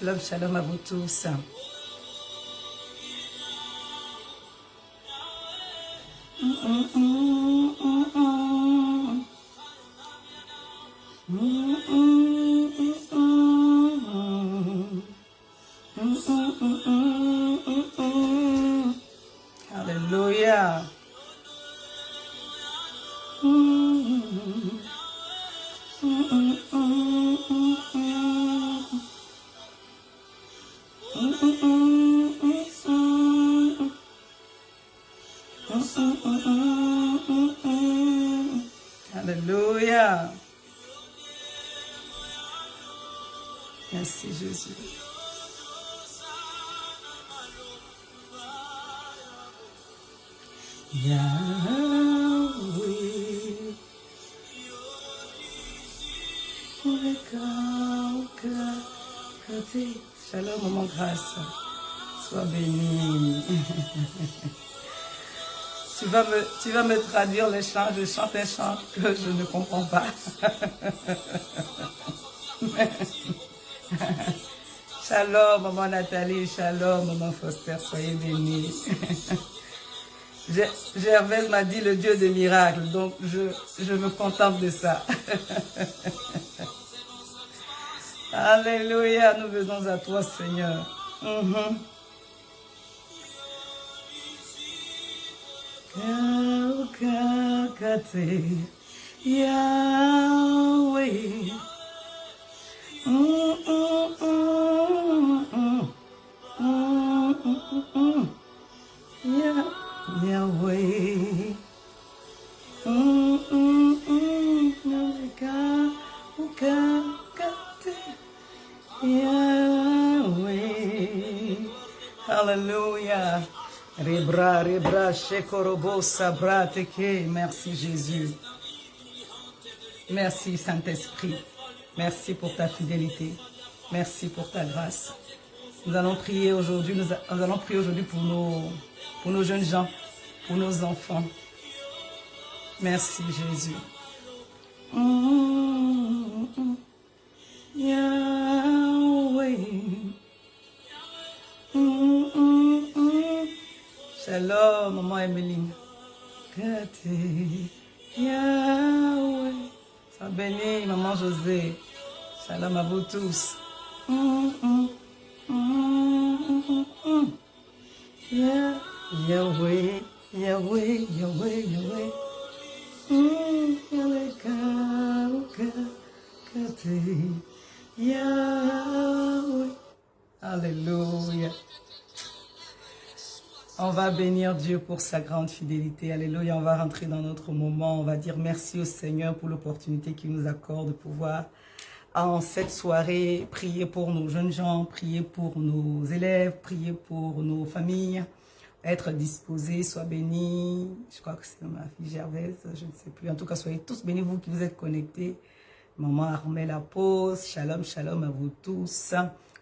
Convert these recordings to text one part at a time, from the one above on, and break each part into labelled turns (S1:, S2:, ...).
S1: Shalom, shalom à vous tous. Alléluia. Alléluia. Merci Jésus. Yahweh, shalom, maman grâce, sois béni. Tu vas me traduire les chants, je chante un chant que je ne comprends pas. Shalom, maman Nathalie, shalom, maman Foster, soyez bénis. Gervaise m'a dit le Dieu des miracles, donc je me contente de ça. Alléluia, nous venons à toi, Seigneur. Yahweh. Yahweh. Yahweh. Hallelujah. Rebra, shekorobo, sabra, teke. Merci Jésus. Merci Saint-Esprit. Merci pour ta fidélité. Merci pour ta grâce. Nous allons prier aujourd'hui, nous allons prier aujourd'hui pour nos jeunes gens, pour nos enfants. Merci Jésus. Yahweh. Shalom, maman Emeline. Yahweh. Sois béni, maman José. Shalom à vous tous. Yahweh, Yahweh, Yahweh, Yahweh. Yahweh. Alléluia. On va bénir Dieu pour sa grande fidélité. Alléluia. On va rentrer dans notre moment. On va dire merci au Seigneur pour l'opportunité qu'il nous accorde de pouvoir, en cette soirée, prier pour nos jeunes gens, prier pour nos élèves, prier pour nos familles, être disposés, sois bénis. Je crois que c'est ma fille Gervaise, je ne sais plus. En tout cas, soyez tous bénis, vous qui vous êtes connectés. Maman Armel la pause. Shalom, shalom à vous tous.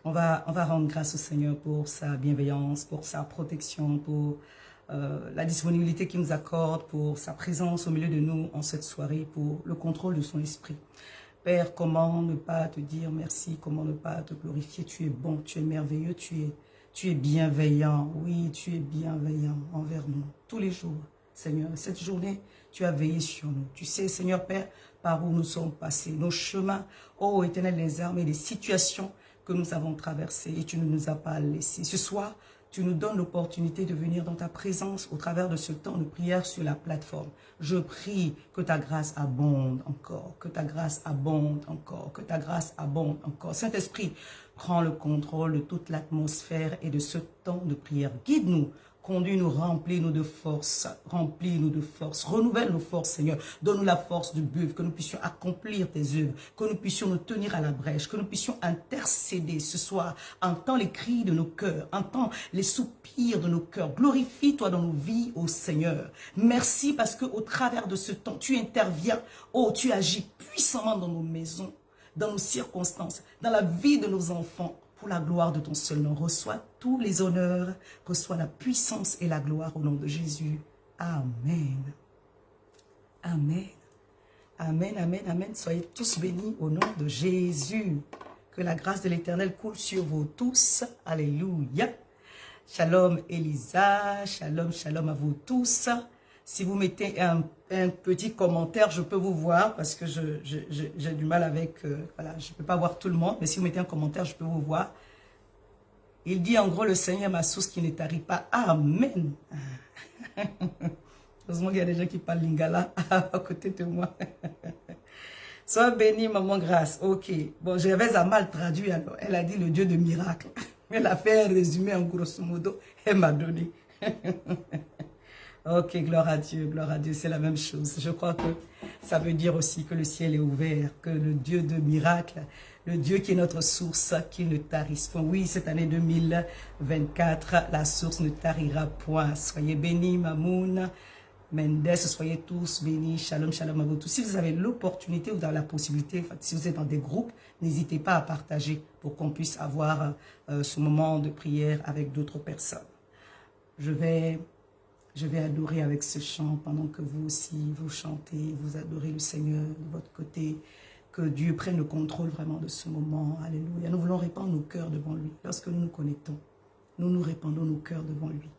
S1: On va rendre grâce au Seigneur pour sa bienveillance, pour sa protection, pour la disponibilité qu'il nous accorde, pour sa présence au milieu de nous en cette soirée, pour le contrôle de son esprit. Père, comment ne pas te dire merci, comment ne pas te glorifier. Tu es bon, tu es merveilleux, tu es bienveillant. Oui, tu es bienveillant envers nous tous les jours. Seigneur, cette journée, tu as veillé sur nous. Tu sais, Seigneur Père, par où nous sommes passés, nos chemins, ô Éternel, les armes et les situations que nous avons traversées et tu ne nous as pas laissés. Ce soir, tu nous donnes l'opportunité de venir dans ta présence au travers de ce temps de prière sur la plateforme. Je prie que ta grâce abonde encore, que ta grâce abonde encore, que ta grâce abonde encore. Saint-Esprit, prends le contrôle de toute l'atmosphère et de ce temps de prière. Guide-nous. Conduis-nous, remplis-nous de force, renouvelle nos forces, Seigneur. Donne-nous la force du bœuf, que nous puissions accomplir tes œuvres, que nous puissions nous tenir à la brèche, que nous puissions intercéder ce soir. Entends les cris de nos cœurs, entends les soupirs de nos cœurs. Glorifie-toi dans nos vies, ô Seigneur. Merci parce qu'au travers de ce temps, tu interviens, oh, tu agis puissamment dans nos maisons, dans nos circonstances, dans la vie de nos enfants. Pour la gloire de ton seul nom, reçois tous les honneurs, reçois la puissance et la gloire au nom de Jésus. Amen. Amen. Amen, amen, amen. Soyez tous bénis au nom de Jésus. Que la grâce de l'Éternel coule sur vous tous. Alléluia. Shalom Elisa, shalom, shalom à vous tous. Si vous mettez un petit commentaire, je peux vous voir parce que j'ai du mal avec... voilà, je ne peux pas voir tout le monde, mais si vous mettez un commentaire, je peux vous voir. Il dit en gros, le Seigneur est ma source qui ne tarit pas. Amen. Heureusement qu'il y a des gens qui parlent lingala à côté de moi. Sois béni, maman Grâce. Ok. Bon, j'avais à mal traduit alors. Elle a dit le Dieu de miracle. Elle a fait un résumé en grosso modo. Elle m'a donné. Ok, gloire à Dieu, c'est la même chose. Je crois que ça veut dire aussi que le ciel est ouvert, que le Dieu de miracle, le Dieu qui est notre source, qui ne tarisse point. Oui, cette année 2024, la source ne tarira point. Soyez bénis, Mamoun, Mendes, soyez tous bénis. Shalom, shalom à vous tous. Si vous avez l'opportunité ou dans la possibilité, si vous êtes dans des groupes, n'hésitez pas à partager pour qu'on puisse avoir ce moment de prière avec d'autres personnes. Je vais adorer avec ce chant pendant que vous aussi, vous chantez, vous adorez le Seigneur de votre côté. Que Dieu prenne le contrôle vraiment de ce moment. Alléluia. Nous voulons répandre nos cœurs devant lui. Lorsque nous nous connectons, nous répandons nos cœurs devant lui.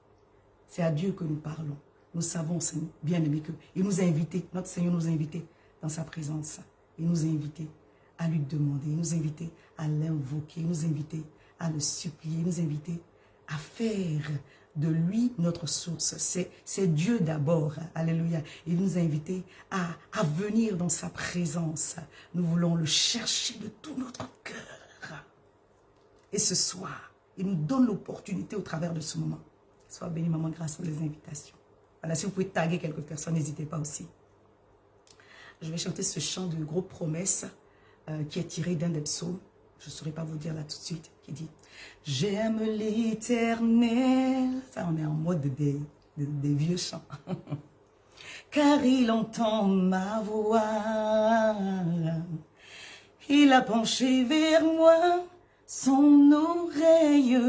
S1: C'est à Dieu que nous parlons. Nous savons, bien aimé, qu'il nous a invités, notre Seigneur nous a invités dans sa présence. Il nous a invités à lui demander, il nous a invités à l'invoquer, il nous a invités à le supplier, il nous a invités à faire de lui notre source. C'est Dieu d'abord. Alléluia. Il nous a invités à venir dans sa présence. Nous voulons le chercher de tout notre cœur. Et ce soir, il nous donne l'opportunité au travers de ce moment. Sois béni, maman, grâce pour les invitations. Voilà, si vous pouvez taguer quelques personnes, n'hésitez pas aussi. Je vais chanter ce chant de gros promesses qui est tiré d'un des psaumes. Je ne saurais pas vous dire là tout de suite, qui dit « J'aime l'Éternel ». Ça, on est en mode des vieux chants. « Car il entend ma voix. Il a penché vers moi son oreille.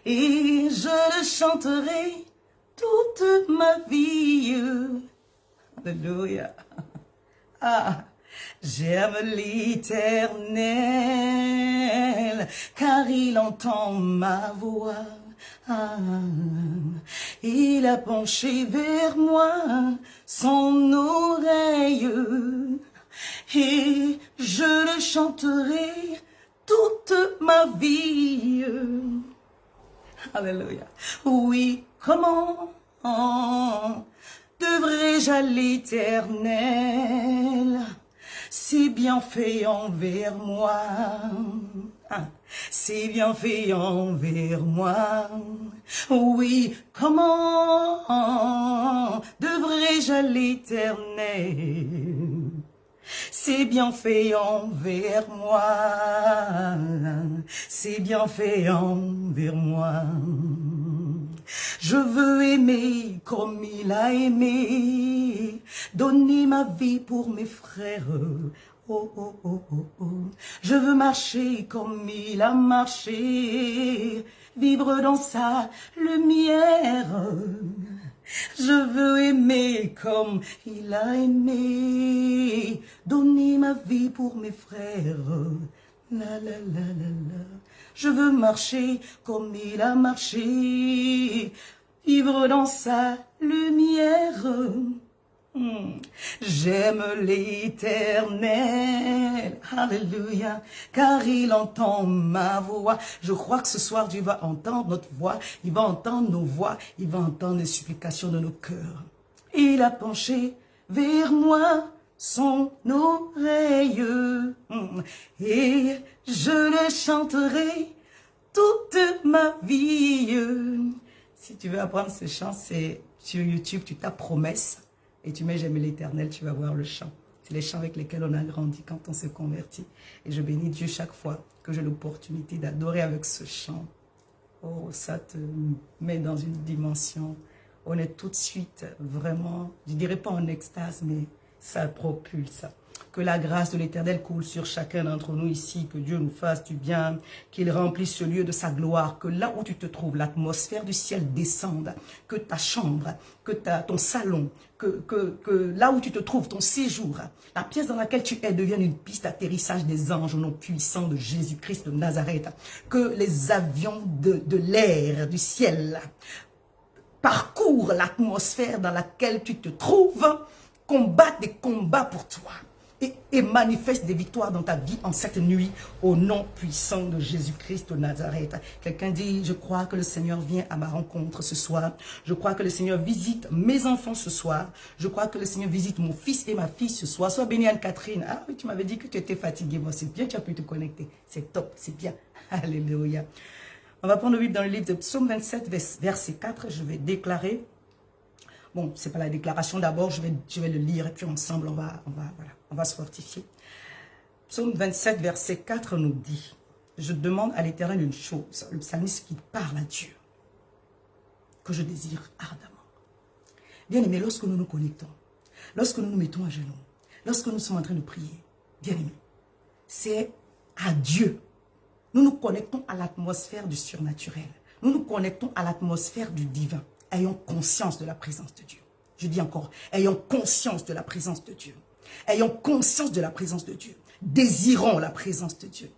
S1: Et je le chanterai toute ma vie. » Alléluia. J'aime l'Éternel, car il entend ma voix. Il a penché vers moi son oreille, et je le chanterai toute ma vie. Alléluia. Oui, comment devrais-je à l'Éternel, si bien fait envers moi, si bien fait envers moi. Oui, comment devrais-je à l'Éternel, si bien fait envers moi, si bien fait envers moi. Je veux aimer comme il a aimé, donner ma vie pour mes frères. Oh, oh, oh, oh, oh. Je veux marcher comme il a marché, vivre dans sa lumière. Je veux aimer comme il a aimé, donner ma vie pour mes frères. La, la, la, la, la. Je veux marcher comme il a marché, vivre dans sa lumière. J'aime l'Éternel, alléluia, car il entend ma voix. Je crois que ce soir Dieu va entendre notre voix, il va entendre nos voix, il va entendre les supplications de nos cœurs. Il a penché vers moi son oreille, et je le chanterai toute ma vie. Si tu veux apprendre ce chant, c'est sur YouTube, tu tapes promesse et tu mets j'aime l'Éternel, tu vas voir le chant. C'est les chants avec lesquels on a grandi quand on s'est converti. Et je bénis Dieu chaque fois que j'ai l'opportunité d'adorer avec ce chant. Oh, ça te met dans une dimension. On est tout de suite vraiment, je dirais pas en extase, mais ça propulse. Que la grâce de l'Éternel coule sur chacun d'entre nous ici, que Dieu nous fasse du bien, qu'il remplisse ce lieu de sa gloire, que là où tu te trouves, l'atmosphère du ciel descende, que ta chambre, que ton salon, que là où tu te trouves, ton séjour, la pièce dans laquelle tu es devienne une piste d'atterrissage des anges au nom puissant de Jésus-Christ de Nazareth. Que les avions de l'air, du ciel, parcourent l'atmosphère dans laquelle tu te trouves, combattent des combats pour toi et manifeste des victoires dans ta vie en cette nuit au nom puissant de Jésus-Christ de Nazareth. Quelqu'un dit, je crois que le Seigneur vient à ma rencontre ce soir. Je crois que le Seigneur visite mes enfants ce soir. Je crois que le Seigneur visite mon fils et ma fille ce soir. Sois bénie Anne-Catherine. Ah oui, tu m'avais dit que tu étais fatiguée. Bon, c'est bien, tu as pu te connecter. C'est top, c'est bien. Alléluia. On va prendre le Bible dans le livre de Psaume 27, verset 4. Je vais déclarer. Bon, c'est pas la déclaration d'abord, je vais le lire et puis ensemble, on va se fortifier. Psaume 27, verset 4 nous dit, je demande à l'Éternel une chose, le psalmiste qui parle à Dieu, que je désire ardemment. Bien aimé, lorsque nous nous connectons, lorsque nous nous mettons à genoux, lorsque nous sommes en train de prier, bien aimé, c'est à Dieu. Nous nous connectons à l'atmosphère du surnaturel. Nous nous connectons à l'atmosphère du divin. Ayons conscience de la présence de Dieu. Je dis encore, ayons conscience de la présence de Dieu. Ayons conscience de la présence de Dieu. Désirons la présence de Dieu.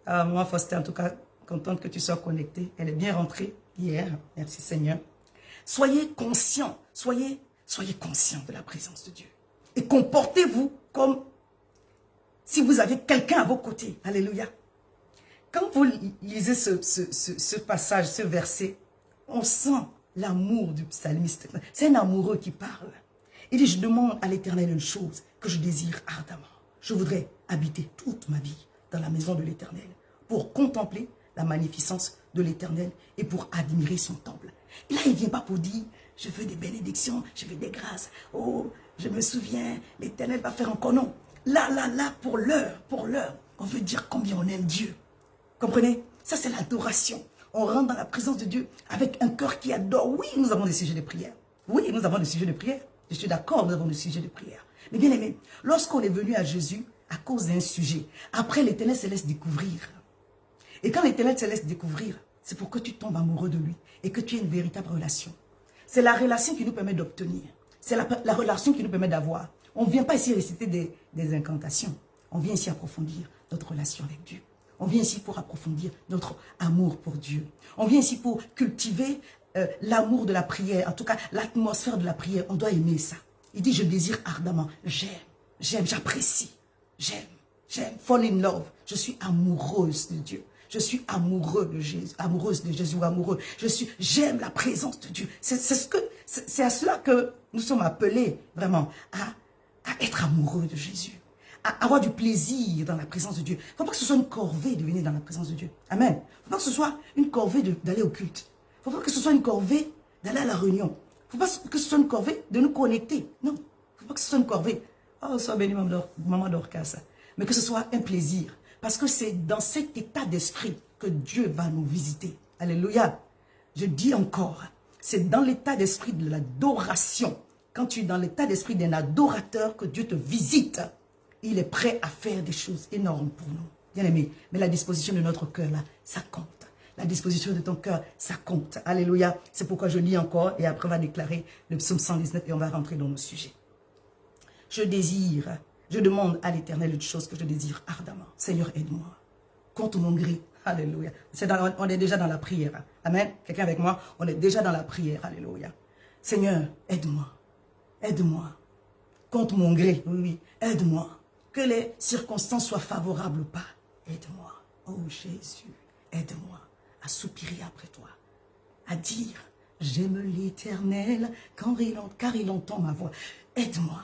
S1: Ah, moi, Faustin, en tout cas, contente que tu sois connectée. Elle est bien rentrée hier. Merci Seigneur. Soyez conscients, soyez conscients de la présence de Dieu. Et comportez-vous comme si vous avez quelqu'un à vos côtés. Alléluia. Quand vous lisez ce passage, ce verset, on sent l'amour du psalmiste. C'est un amoureux qui parle. Il dit, je demande à l'Éternel une chose que je désire ardemment. Je voudrais habiter toute ma vie dans la maison de l'Éternel pour contempler la magnificence de l'Éternel et pour admirer son temple. Et là, il ne vient pas pour dire, je veux des bénédictions, je veux des grâces. Oh, je me souviens, l'Éternel va faire encore non. Là, pour l'heure, on veut dire combien on aime Dieu. Comprenez? Ça, c'est l'adoration. On rentre dans la présence de Dieu avec un cœur qui adore. Oui, nous avons des sujets de prière. Oui, nous avons des sujets de prière. Je suis d'accord, nous avons des sujets de prière. Mais bien aimé, lorsqu'on est venu à Jésus à cause d'un sujet, après l'Éternel se laisse découvrir. Et quand l'Éternel se laisse découvrir, c'est pour que tu tombes amoureux de lui et que tu aies une véritable relation. C'est la relation qui nous permet d'obtenir. C'est la relation qui nous permet d'avoir. On ne vient pas ici réciter des incantations. On vient ici approfondir notre relation avec Dieu. On vient ici pour approfondir notre amour pour Dieu. On vient ici pour cultiver l'amour de la prière. En tout cas, l'atmosphère de la prière. On doit aimer ça. Il dit, je désire ardemment. J'aime, j'apprécie. J'aime. Fall in love. Je suis amoureuse de Dieu. Je suis amoureux de Jésus, amoureuse de Jésus, amoureux. J'aime la présence de Dieu. C'est à cela que nous sommes appelés vraiment à être amoureux de Jésus. À avoir du plaisir dans la présence de Dieu. Il ne faut pas que ce soit une corvée de venir dans la présence de Dieu. Amen. Il ne faut pas que ce soit une corvée d'aller au culte. Il ne faut pas que ce soit une corvée d'aller à la réunion. Il ne faut pas que ce soit une corvée de nous connecter. Non. Il ne faut pas que ce soit une corvée. Oh, sois béni, maman Dorcas. Mais que ce soit un plaisir. Parce que c'est dans cet état d'esprit que Dieu va nous visiter. Alléluia. Je dis encore, c'est dans l'état d'esprit de l'adoration. Quand tu es dans l'état d'esprit d'un adorateur que Dieu te visite. Il est prêt à faire des choses énormes pour nous. Bien aimé, mais la disposition de notre cœur, là, ça compte. La disposition de ton cœur, ça compte. Alléluia. C'est pourquoi je lis encore et après on va déclarer le psaume 119 et on va rentrer dans nos sujets. Je demande à l'Éternel une chose que je désire ardemment. Seigneur, aide-moi. Contre mon gré. Alléluia. On est déjà dans la prière. Amen. Quelqu'un avec moi? On est déjà dans la prière. Alléluia. Seigneur, aide-moi. Aide-moi. Contre mon gré. Oui. Aide-moi. Que les circonstances soient favorables ou pas. Aide-moi. Oh Jésus, aide-moi à soupirer après toi. À dire, j'aime l'Éternel car il entend ma voix. Aide-moi.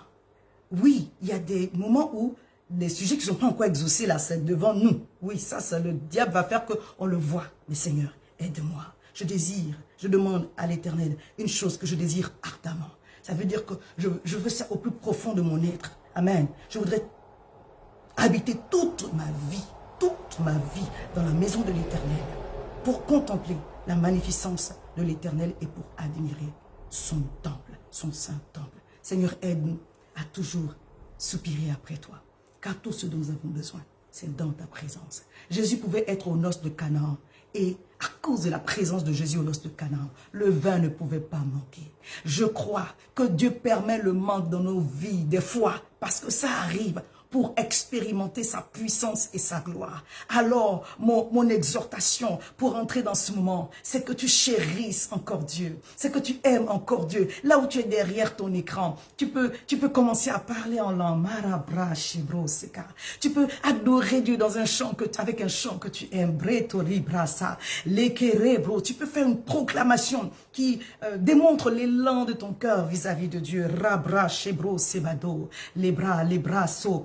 S1: Oui, il y a des moments où les sujets qui ne sont pas encore exaucés, là, c'est devant nous. Oui, ça, le diable va faire qu'on le voit. Mais Seigneur, aide-moi. Je demande à l'Éternel une chose que je désire ardemment. Ça veut dire que je veux ça au plus profond de mon être. Amen. Je voudrais habiter toute ma vie dans la maison de l'Éternel pour contempler la magnificence de l'Éternel et pour admirer son temple, son saint temple. Seigneur, aide-nous à toujours soupirer après toi. Car tout ce dont nous avons besoin, c'est dans ta présence. Jésus pouvait être aux noces de Canaan. Et à cause de la présence de Jésus aux noces de Canaan, le vin ne pouvait pas manquer. Je crois que Dieu permet le manque dans nos vies, des fois, parce que ça arrive pour expérimenter sa puissance et sa gloire. Alors, mon exhortation pour entrer dans ce moment, c'est que tu chérisses encore Dieu, c'est que tu aimes encore Dieu. Là où tu es derrière ton écran, tu peux commencer à parler en langue. Tu peux adorer Dieu dans un chant avec un chant que tu aimes. Tu peux faire une proclamation qui démontre l'élan de ton cœur vis-à-vis de Dieu. Les bras, so,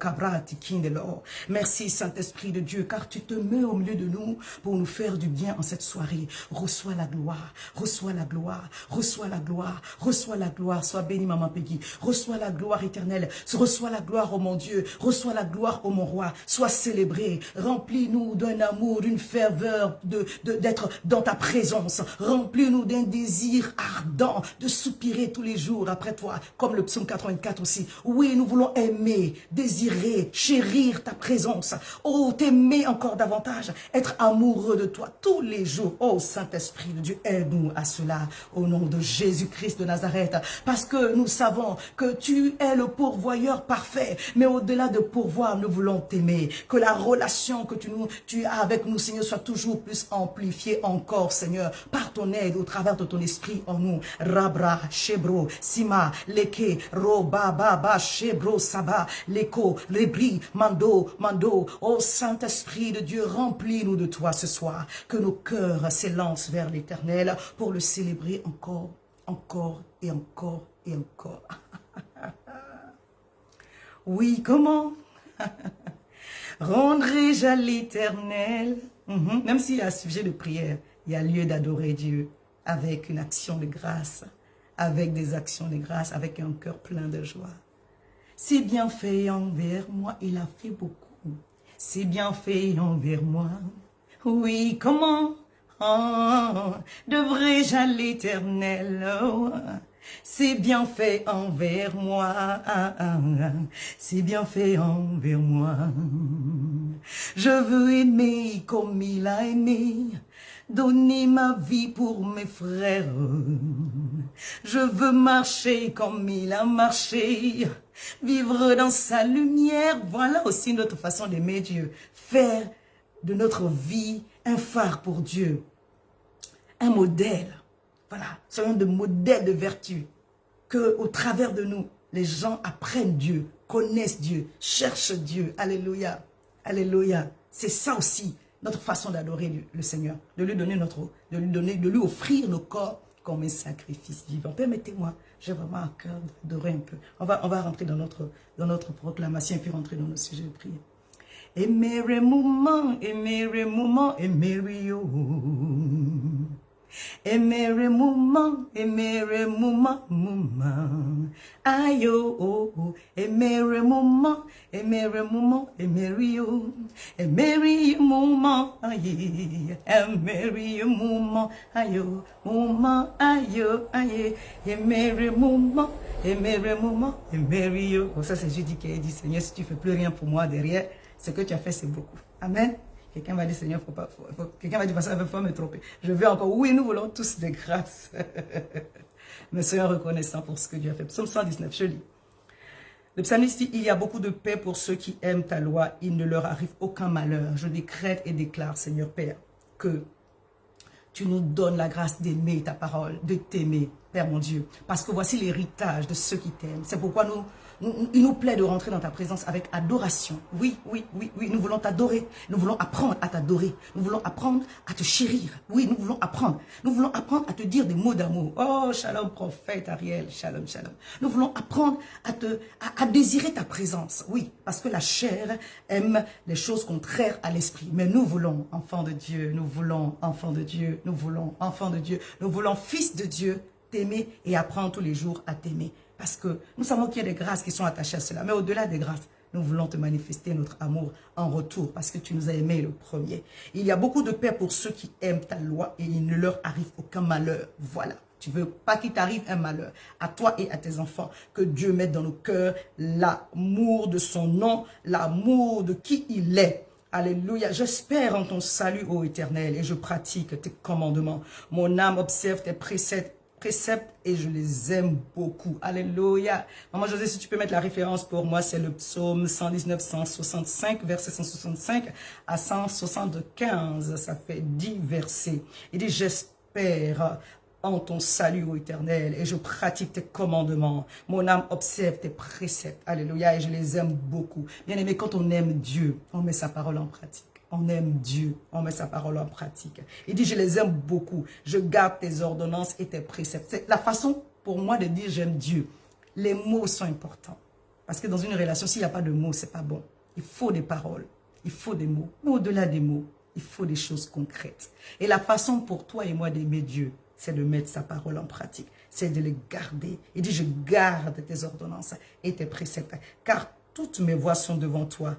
S1: merci Saint-Esprit de Dieu, car tu te mets au milieu de nous pour nous faire du bien en cette soirée. Reçois la gloire, reçois la gloire, reçois la gloire, reçois la gloire. Sois béni, Maman Peggy. Reçois la gloire éternelle, reçois la gloire, ô mon Dieu, reçois la gloire, ô mon roi. Sois célébré, remplis-nous d'un amour, d'une ferveur, d'être dans ta présence. Remplis-nous d'un désir ardent de soupirer tous les jours après toi, comme le psaume 84 aussi. Oui, nous voulons aimer, désirer, chérir ta présence. Oh, t'aimer encore davantage, être amoureux de toi tous les jours. Oh, Saint-Esprit de Dieu, aide-nous à cela au nom de Jésus-Christ de Nazareth. Parce que nous savons que tu es le pourvoyeur parfait. Mais au-delà de pourvoir, nous voulons t'aimer. Que la relation que tu as avec nous, Seigneur, soit toujours plus amplifiée encore, Seigneur, par ton aide, au travers de ton esprit en nous. Rabra, Shebro, Sima, Leke, Roba, Baba, Shebro, Saba, Leko, Rébri, Mando, oh Saint-Esprit de Dieu, remplis-nous de toi ce soir, que nos cœurs s'élancent vers l'Éternel pour le célébrer encore, encore et encore et encore. Oui, comment rendrai-je à l'Éternel? Même s'il y a un sujet de prière, il y a lieu d'adorer Dieu avec une action de grâce, avec des actions de grâce, avec un cœur plein de joie. C'est bien fait envers moi, il a fait beaucoup. C'est bien fait envers moi. Oui, comment devrais-je à l'Éternel? C'est bien fait envers moi. C'est bien fait envers moi. Je veux aimer comme il a aimé. Donner ma vie pour mes frères. Je veux marcher comme il a marché. Vivre dans sa lumière. Voilà aussi notre façon d'aimer Dieu. Faire de notre vie un phare pour Dieu. Un modèle. Voilà. Soyons de modèles de vertu. Que au travers de nous, les gens apprennent Dieu, connaissent Dieu, cherchent Dieu. Alléluia. Alléluia. C'est ça aussi notre façon d'adorer le Seigneur, de lui donner de lui offrir nos corps comme un sacrifice vivant. Permettez-moi, j'ai vraiment à cœur d'adorer un peu. On va rentrer dans notre proclamation et puis rentrer dans nos sujets de prière. Aimer moment, aimer moment, aimer yo. Aimer moment, moment. Aïe, oh, oh. Aimer moment, aimer yo. Aimer moment, aïe. Aimer moment, aïe, moment, aïe, aïe. Aimer moment, aimer yo. Oh, ça c'est Judy qui a dit, Seigneur, si tu fais plus rien pour moi derrière, ce que tu as fait c'est beaucoup. Amen. Quelqu'un va dire, Seigneur, quelqu'un va dire, ça ne veut pas me tromper. Je veux encore, oui, nous voulons tous des grâces. Mais soyons reconnaissants pour ce que Dieu a fait. Psaume 119, je lis. Le psalmiste dit, il y a beaucoup de paix pour ceux qui aiment ta loi. Il ne leur arrive aucun malheur. Je décrète et déclare, Seigneur Père, que tu nous donnes la grâce d'aimer ta parole, de t'aimer, Père mon Dieu. Parce que voici l'héritage de ceux qui t'aiment. C'est pourquoi il nous plaît de rentrer dans ta présence avec adoration. Oui, nous voulons t'adorer. Nous voulons apprendre à t'adorer. Nous voulons apprendre à te chérir. Oui, nous voulons apprendre. Nous voulons apprendre à te dire des mots d'amour. Oh, shalom, prophète Ariel, shalom, shalom. Nous voulons apprendre à désirer ta présence. Oui, parce que la chair aime les choses contraires à l'esprit. Mais nous voulons, enfants de Dieu, nous voulons, enfants de Dieu, nous voulons, enfants de Dieu, nous voulons, fils de Dieu, t'aimer et apprendre tous les jours à t'aimer. Parce que nous savons qu'il y a des grâces qui sont attachées à cela. Mais au-delà des grâces, nous voulons te manifester notre amour en retour. Parce que tu nous as aimés le premier. Il y a beaucoup de paix pour ceux qui aiment ta loi et il ne leur arrive aucun malheur. Voilà. Tu veux pas qu'il t'arrive un malheur à toi et à tes enfants. Que Dieu mette dans nos cœurs l'amour de son nom, l'amour de qui il est. Alléluia. J'espère en ton salut, ô Éternel, et je pratique tes commandements. Mon âme observe tes préceptes et je les aime beaucoup. Alléluia. Maman José, si tu peux mettre la référence pour moi, c'est le psaume 119, 165, verset 165 à 175. Ça fait 10 versets. Il dit, j'espère en ton salut, ô Éternel, et je pratique tes commandements. Mon âme observe tes préceptes. Alléluia, et je les aime beaucoup. Bien aimé, quand on aime Dieu, on met sa parole en pratique. On aime Dieu, on met sa parole en pratique. Il dit, je les aime beaucoup. Je garde tes ordonnances et tes préceptes. C'est la façon pour moi de dire j'aime Dieu. Les mots sont importants. Parce que dans une relation, s'il n'y a pas de mots, c'est pas bon. Il faut des paroles, il faut des mots. Mais au-delà des mots, il faut des choses concrètes. Et la façon pour toi et moi d'aimer Dieu, c'est de mettre sa parole en pratique. C'est de les garder. Il dit, je garde tes ordonnances et tes préceptes. Car toutes mes voies sont devant toi.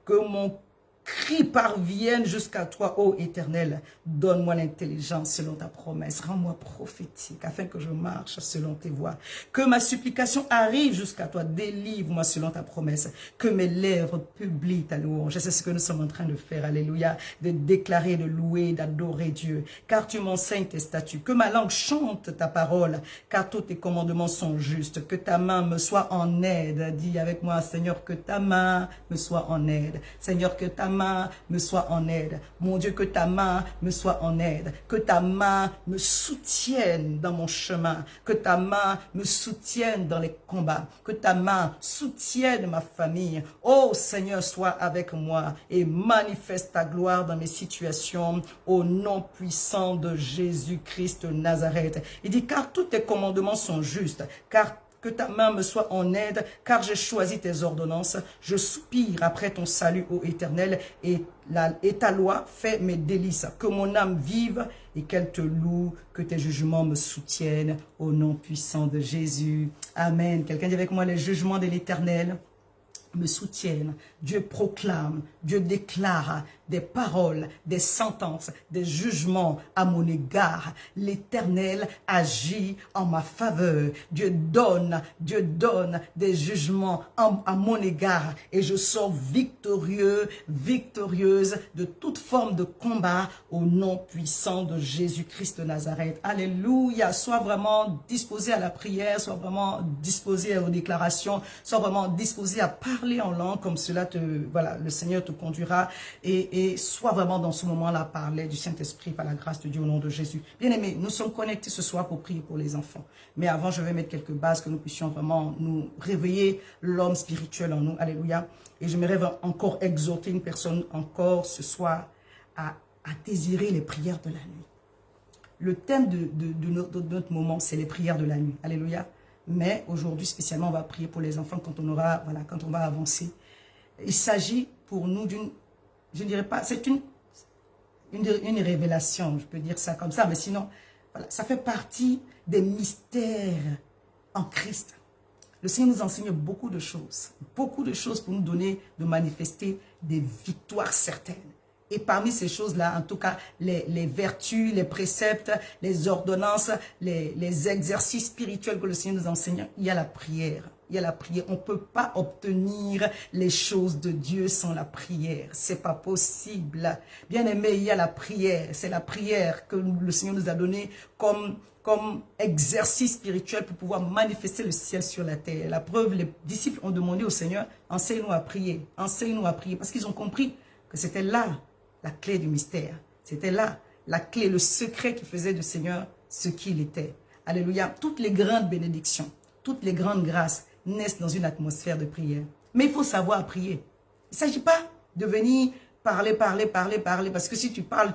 S1: Que mon cri parvienne jusqu'à toi, ô Éternel. Donne-moi l'intelligence selon ta promesse. Rends-moi prophétique afin que je marche selon tes voies. Que ma supplication arrive jusqu'à toi. Délivre-moi selon ta promesse. Que mes lèvres publient ta louange. C'est ce que nous sommes en train de faire. Alléluia. De déclarer, de louer, d'adorer Dieu. Car tu m'enseignes tes statuts. Que ma langue chante ta parole. Car tous tes commandements sont justes. Que ta main me soit en aide. Dis avec moi, Seigneur, que ta main me soit en aide. Seigneur, que ta main me soit en aide. Mon Dieu, que ta main me soit en aide. Que ta main me soutienne dans mon chemin. Que ta main me soutienne dans les combats. Que ta main soutienne ma famille. Oh Seigneur, sois avec moi et manifeste ta gloire dans mes situations au nom puissant de Jésus-Christ de Nazareth. Il dit, car tous tes commandements sont justes, car que ta main me soit en aide, car j'ai choisi tes ordonnances. Je soupire après ton salut, ô Éternel, et ta loi fait mes délices. Que mon âme vive et qu'elle te loue, que tes jugements me soutiennent, au nom puissant de Jésus. Amen. Quelqu'un dit avec moi, les jugements de l'Éternel me soutiennent. Dieu proclame, Dieu déclare des paroles, des sentences, des jugements à mon égard. L'Éternel agit en ma faveur. Dieu donne des jugements à mon égard et je sors victorieux, victorieuse de toute forme de combat au nom puissant de Jésus-Christ de Nazareth. Alléluia. Sois vraiment disposé à la prière, sois vraiment disposé aux déclarations, sois vraiment disposé à parler en langue comme cela voilà, le Seigneur te conduira et sois vraiment dans ce moment-là parler du Saint-Esprit par la grâce de Dieu au nom de Jésus. Bien-aimés, nous sommes connectés ce soir pour prier pour les enfants. Mais avant, je vais mettre quelques bases que nous puissions vraiment nous réveiller l'homme spirituel en nous. Alléluia. Et je me encore exhorter une personne encore ce soir à désirer les prières de la nuit. Le thème de notre moment, c'est les prières de la nuit. Alléluia. Mais aujourd'hui, spécialement, on va prier pour les enfants quand quand on va avancer. Il s'agit pour nous d'une, je ne dirais pas, c'est une révélation, je peux dire ça comme ça, mais sinon, voilà, ça fait partie des mystères en Christ. Le Seigneur nous enseigne beaucoup de choses pour nous donner, de manifester des victoires certaines. Et parmi ces choses-là, en tout cas, les vertus, les préceptes, les ordonnances, les exercices spirituels que le Seigneur nous enseigne, il y a la prière. Il y a la prière. On ne peut pas obtenir les choses de Dieu sans la prière. C'est pas possible. Bien aimé, il y a la prière. C'est la prière que le Seigneur nous a donnée comme exercice spirituel pour pouvoir manifester le ciel sur la terre. La preuve, les disciples ont demandé au Seigneur, enseigne-nous à prier. Enseigne-nous à prier. Parce qu'ils ont compris que c'était là la clé du mystère. C'était là la clé, le secret qui faisait du Seigneur ce qu'il était. Alléluia. Toutes les grandes bénédictions, toutes les grandes grâces naissent dans une atmosphère de prière. Mais il faut savoir prier. Il ne s'agit pas de venir parler, parce que si tu parles,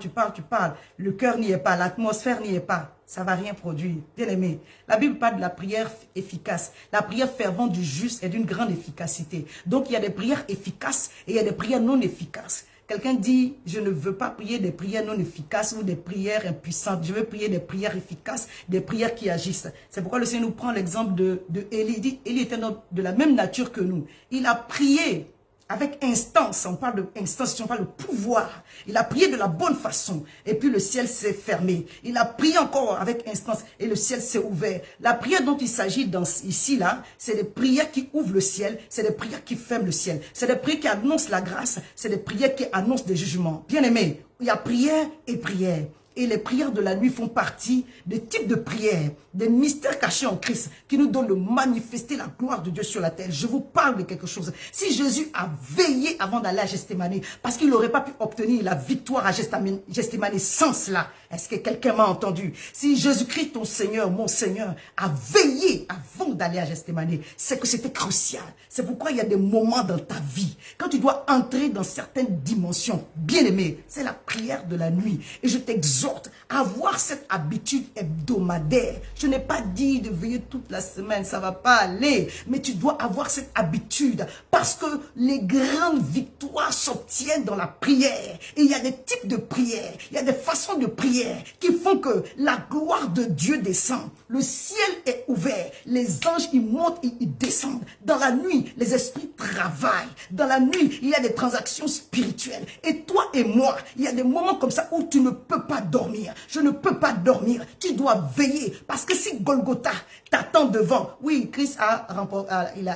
S1: le cœur n'y est pas, l'atmosphère n'y est pas, ça ne va rien produire. Bien aimé, la Bible parle de la prière efficace. La prière fervente du juste est d'une grande efficacité. Donc il y a des prières efficaces et il y a des prières non efficaces. Quelqu'un dit, je ne veux pas prier des prières non efficaces ou des prières impuissantes. Je veux prier des prières efficaces, des prières qui agissent. C'est pourquoi le Seigneur nous prend l'exemple de Élie. Il dit, Élie était de la même nature que nous. Il a prié avec instance, on parle de instance, on parle de pouvoir. Il a prié de la bonne façon et puis le ciel s'est fermé. Il a prié encore avec instance et le ciel s'est ouvert. La prière dont il s'agit ici, là, c'est des prières qui ouvrent le ciel, c'est des prières qui ferment le ciel. C'est des prières qui annoncent la grâce, c'est des prières qui annoncent des jugements. Bien aimé, il y a prière et prière. Et les prières de la nuit font partie des types de prières, des mystères cachés en Christ qui nous donnent de manifester la gloire de Dieu sur la terre. Je vous parle de quelque chose. Si Jésus a veillé avant d'aller à Gethsémani, parce qu'il n'aurait pas pu obtenir la victoire à Gethsémani sans cela, est-ce que quelqu'un m'a entendu? Si Jésus-Christ, ton Seigneur, mon Seigneur, a veillé avant d'aller à Gethsémani, c'est que c'était crucial. C'est pourquoi il y a des moments dans ta vie, quand tu dois entrer dans certaines dimensions, bien aimé, c'est la prière de la nuit. Et je t'exhorte à avoir cette habitude hebdomadaire. Je n'ai pas dit de veiller toute la semaine, ça ne va pas aller. Mais tu dois avoir cette habitude parce que les grandes victoires s'obtiennent dans la prière. Et il y a des types de prières, il y a des façons de prière qui font que la gloire de Dieu descend. Le ciel est ouvert, les anges ils montent et ils descendent. Dans la nuit, les esprits travaillent. Dans la nuit, il y a des transactions spirituelles. Et toi et moi, il y a des moments comme ça où tu ne peux pas dormir. Je ne peux pas dormir. Tu dois veiller. Parce que si Golgotha t'attend devant, oui, Christ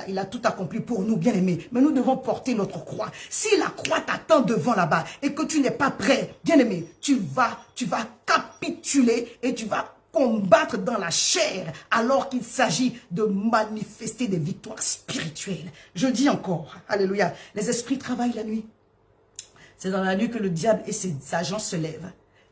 S1: il a tout accompli pour nous, bien aimés. Mais nous devons porter notre croix. Si la croix t'attend devant là-bas et que tu n'es pas prêt, bien aimé, tu vas capituler et tu vas combattre dans la chair alors qu'il s'agit de manifester des victoires spirituelles. Je dis encore, alléluia, les esprits travaillent la nuit. C'est dans la nuit que le diable et ses agents se lèvent.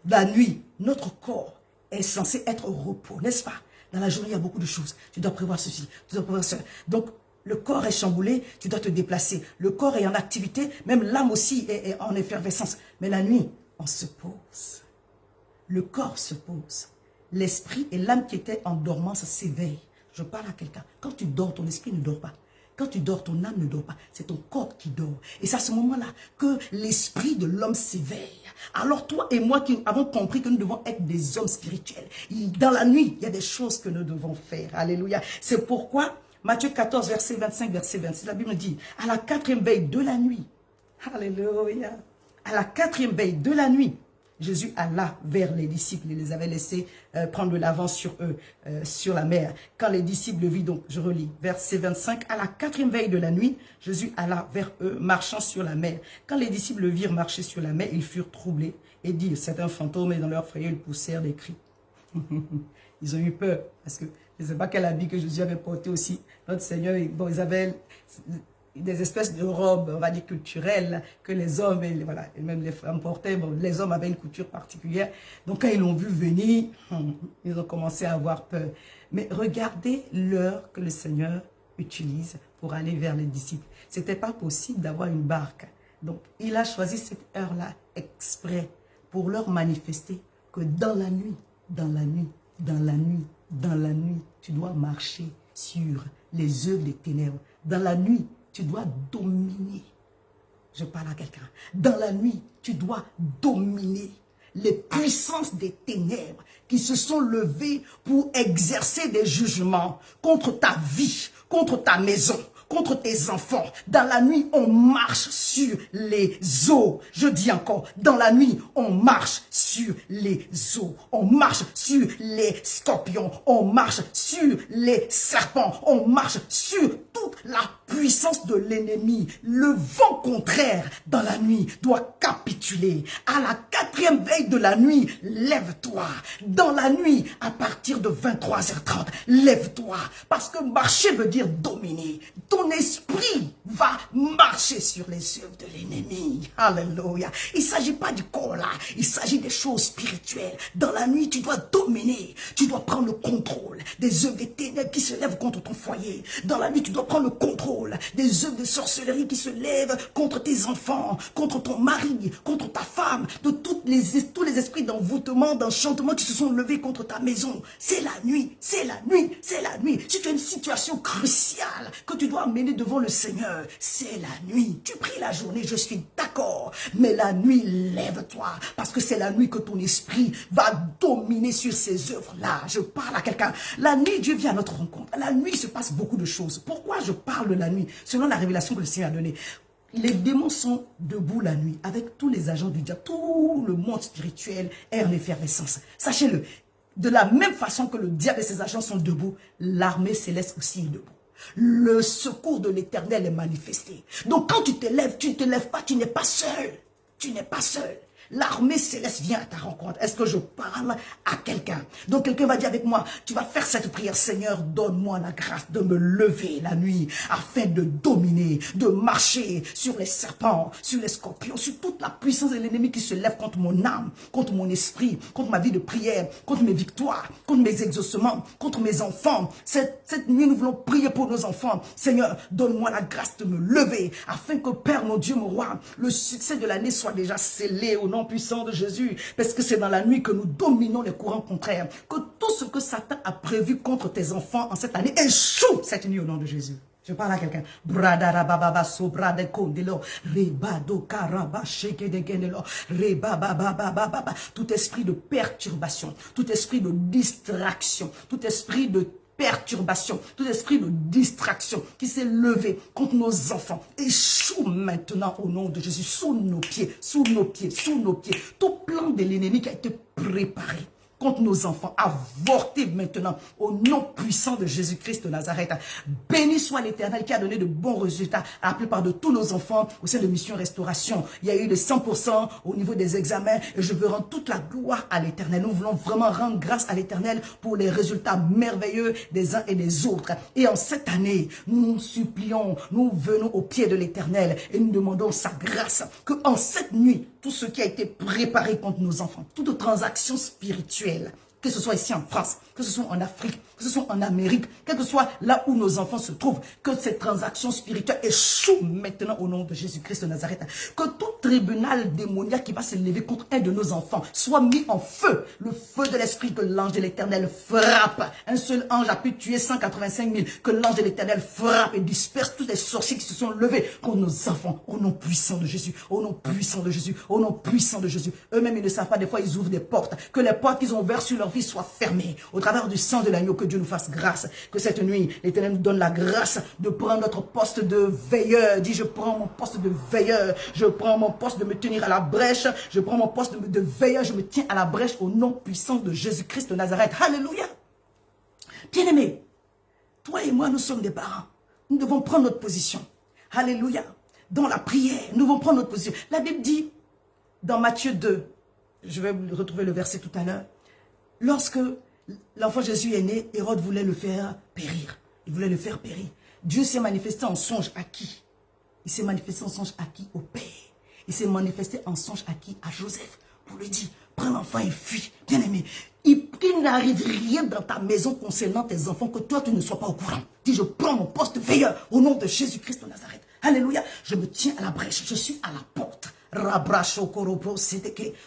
S1: La nuit, notre corps est censé être au repos, n'est-ce pas? Dans la journée, il y a beaucoup de choses. Tu dois prévoir ceci, tu dois prévoir cela. Donc, le corps est chamboulé, tu dois te déplacer. Le corps est en activité, même l'âme aussi est en effervescence. Mais la nuit, on se pose. Le corps se pose. L'esprit et l'âme qui étaient en dormance s'éveillent. Je parle à quelqu'un. Quand tu dors, ton esprit ne dort pas. Quand tu dors, ton âme ne dort pas. C'est ton corps qui dort. Et c'est à ce moment-là que l'esprit de l'homme s'éveille. Alors toi et moi qui avons compris que nous devons être des hommes spirituels. Dans la nuit, il y a des choses que nous devons faire. Alléluia. C'est pourquoi Matthieu 14, verset 25, verset 26, la Bible dit, à la 4e veille de la nuit. Alléluia. À la 4e veille de la nuit, Jésus alla vers les disciples. Il les avait laissés prendre de l'avance sur eux, sur la mer. Quand les disciples le virent, donc je relis, verset 25, à la 4e veille de la nuit, Jésus alla vers eux, marchant sur la mer. Quand les disciples le virent marcher sur la mer, ils furent troublés et dirent, c'est un fantôme, et dans leur frayeur, ils poussèrent des cris. Ils ont eu peur, parce que je ne sais pas quel habit que Jésus avait porté aussi. Notre Seigneur, bon, ils avaient des espèces de robes, on va dire culturelles, que les hommes, et, voilà, et même les femmes portaient. Bon, les hommes avaient une couture particulière. Donc quand ils l'ont vu venir, ils ont commencé à avoir peur. Mais regardez l'heure que le Seigneur utilise pour aller vers les disciples. Ce n'était pas possible d'avoir une barque. Donc il a choisi cette heure-là exprès pour leur manifester que dans la nuit, dans la nuit, dans la nuit, dans la nuit, tu dois marcher sur les œuvres des ténèbres. Dans la nuit, tu dois dominer. Je parle à quelqu'un. Dans la nuit, tu dois dominer les puissances des ténèbres qui se sont levées pour exercer des jugements contre ta vie, contre ta maison, contre tes enfants. Dans la nuit, on marche sur les eaux. Je dis encore, dans la nuit, on marche sur les eaux. On marche sur les scorpions. On marche sur les serpents. On marche sur toute la puissance de l'ennemi. Le vent contraire dans la nuit doit capituler. À la 4e veille de la nuit, lève-toi. Dans la nuit, à partir de 23h30, lève-toi. Parce que marcher veut dire dominer. Ton esprit va marcher sur les œuvres de l'ennemi. Alléluia. Il ne s'agit pas du corps là. Il s'agit des choses spirituelles. Dans la nuit, tu dois dominer. Tu dois prendre le contrôle des œuvres des ténèbres qui se lèvent contre ton foyer. Dans la nuit, tu dois prendre le contrôle des œuvres de sorcellerie qui se lèvent contre tes enfants, contre ton mari, contre ta femme, de tous les esprits d'envoûtement, d'enchantement qui se sont levés contre ta maison. C'est la nuit, c'est la nuit, c'est la nuit. Si tu as une situation cruciale que tu dois mener devant le Seigneur, c'est la nuit. Tu pries la journée, je suis d'accord, mais la nuit, lève-toi, parce que c'est la nuit que ton esprit va dominer sur ces œuvres-là. Je parle à quelqu'un. La nuit, Dieu vient à notre rencontre. La nuit, il se passe beaucoup de choses. Pourquoi je parle de la nuit? Selon la révélation que le Seigneur a donnée. Les démons sont debout la nuit avec tous les agents du diable. Tout le monde spirituel est en effervescence. Sachez-le, de la même façon que le diable et ses agents sont debout, l'armée céleste aussi est debout. Le secours de l'Éternel est manifesté. Donc quand tu te lèves pas, tu n'es pas seul. Tu n'es pas seul. L'armée céleste vient à ta rencontre. Est-ce que je parle à quelqu'un? Donc quelqu'un va dire avec moi, tu vas faire cette prière. Seigneur, donne-moi la grâce de me lever la nuit afin de dominer, de marcher sur les serpents, sur les scorpions, sur toute la puissance de l'ennemi qui se lève contre mon âme, contre mon esprit, contre ma vie de prière, contre mes victoires, contre mes exaucements, contre mes enfants. Cette nuit, nous voulons prier pour nos enfants. Seigneur, donne-moi la grâce de me lever afin que Père, mon Dieu, mon roi, le succès de l'année soit déjà scellé au nom puissant de Jésus, parce que c'est dans la nuit que nous dominons les courants contraires, que tout ce que Satan a prévu contre tes enfants en cette année échoue cette nuit au nom de Jésus. Je parle à quelqu'un. Tout esprit de perturbation, tout esprit de distraction, tout esprit de perturbation, tout esprit de distraction qui s'est levé contre nos enfants échoue maintenant au nom de Jésus, sous nos pieds, sous nos pieds, sous nos pieds. Tout plan de l'ennemi qui a été préparé contre nos enfants, avorté maintenant au nom puissant de Jésus-Christ de Nazareth. Béni soit l'Éternel qui a donné de bons résultats à la plupart de tous nos enfants au sein de Mission Restauration. Il y a eu de 100% au niveau des examens et je veux rendre toute la gloire à l'Éternel. Nous voulons vraiment rendre grâce à l'Éternel pour les résultats merveilleux des uns et des autres. Et en cette année, nous supplions, nous venons au pied de l'Éternel et nous demandons sa grâce que en cette nuit, tout ce qui a été préparé contre nos enfants, toute transaction spirituelle, que ce soit ici en France, que ce soit en Afrique, que ce soit en Amérique, quel que soit là où nos enfants se trouvent, que cette transaction spirituelle échoue maintenant au nom de Jésus-Christ de Nazareth. Que tout tribunal démoniaque qui va se lever contre un de nos enfants soit mis en feu. Le feu de l'esprit, que l'ange de l'Éternel frappe. Un seul ange a pu tuer 185 000. Que l'ange de l'Éternel frappe et disperse tous les sorciers qui se sont levés contre nos enfants. Au nom puissant de Jésus, au nom puissant de Jésus, au nom puissant de Jésus. Eux-mêmes, ils ne savent pas, des fois, ils ouvrent des portes. Que les portes qu'ils ont ouvertes sur leur vie soient fermées. Au travers du sang de l'agneau, que Dieu nous fasse grâce. Que cette nuit, l'Éternel nous donne la grâce de prendre notre poste de veilleur. Dis, je prends mon poste de veilleur. Je prends mon poste de me tenir à la brèche. Je prends mon poste de veilleur. Je me tiens à la brèche au nom puissant de Jésus-Christ de Nazareth. Alléluia. Bien-aimés, toi et moi, nous sommes des parents. Nous devons prendre notre position. Alléluia. Dans la prière, nous devons prendre notre position. La Bible dit, dans Matthieu 2, je vais retrouver le verset tout à l'heure, lorsque l'enfant Jésus est né, Hérode voulait le faire périr. Il voulait le faire périr. Dieu s'est manifesté en songe à qui? Il s'est manifesté en songe à qui? Au Père. Il s'est manifesté en songe à qui? À Joseph. Pour lui dire, prends l'enfant et fuis. Bien aimé, il n'arrive rien dans ta maison concernant tes enfants que toi tu ne sois pas au courant. Dis, je prends mon poste de veilleur au nom de Jésus-Christ de Nazareth. Alléluia. Je me tiens à la brèche. Je suis à la porte.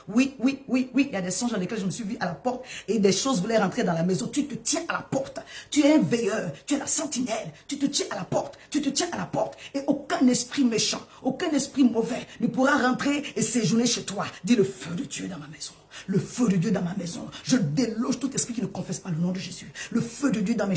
S1: Oui, oui, oui, oui. Il y a des songes dans lesquels je me suis vu à la porte et des choses voulaient rentrer dans la maison. Tu te tiens à la porte. Tu es un veilleur. Tu es la sentinelle. Tu te tiens à la porte. Tu te tiens à la porte. Et aucun esprit méchant, aucun esprit mauvais ne pourra rentrer et séjourner chez toi. Dis, le feu de Dieu dans ma maison. Le feu de Dieu dans ma maison. Je déloge tout esprit qui ne confesse pas le nom de Jésus. Le feu de Dieu dans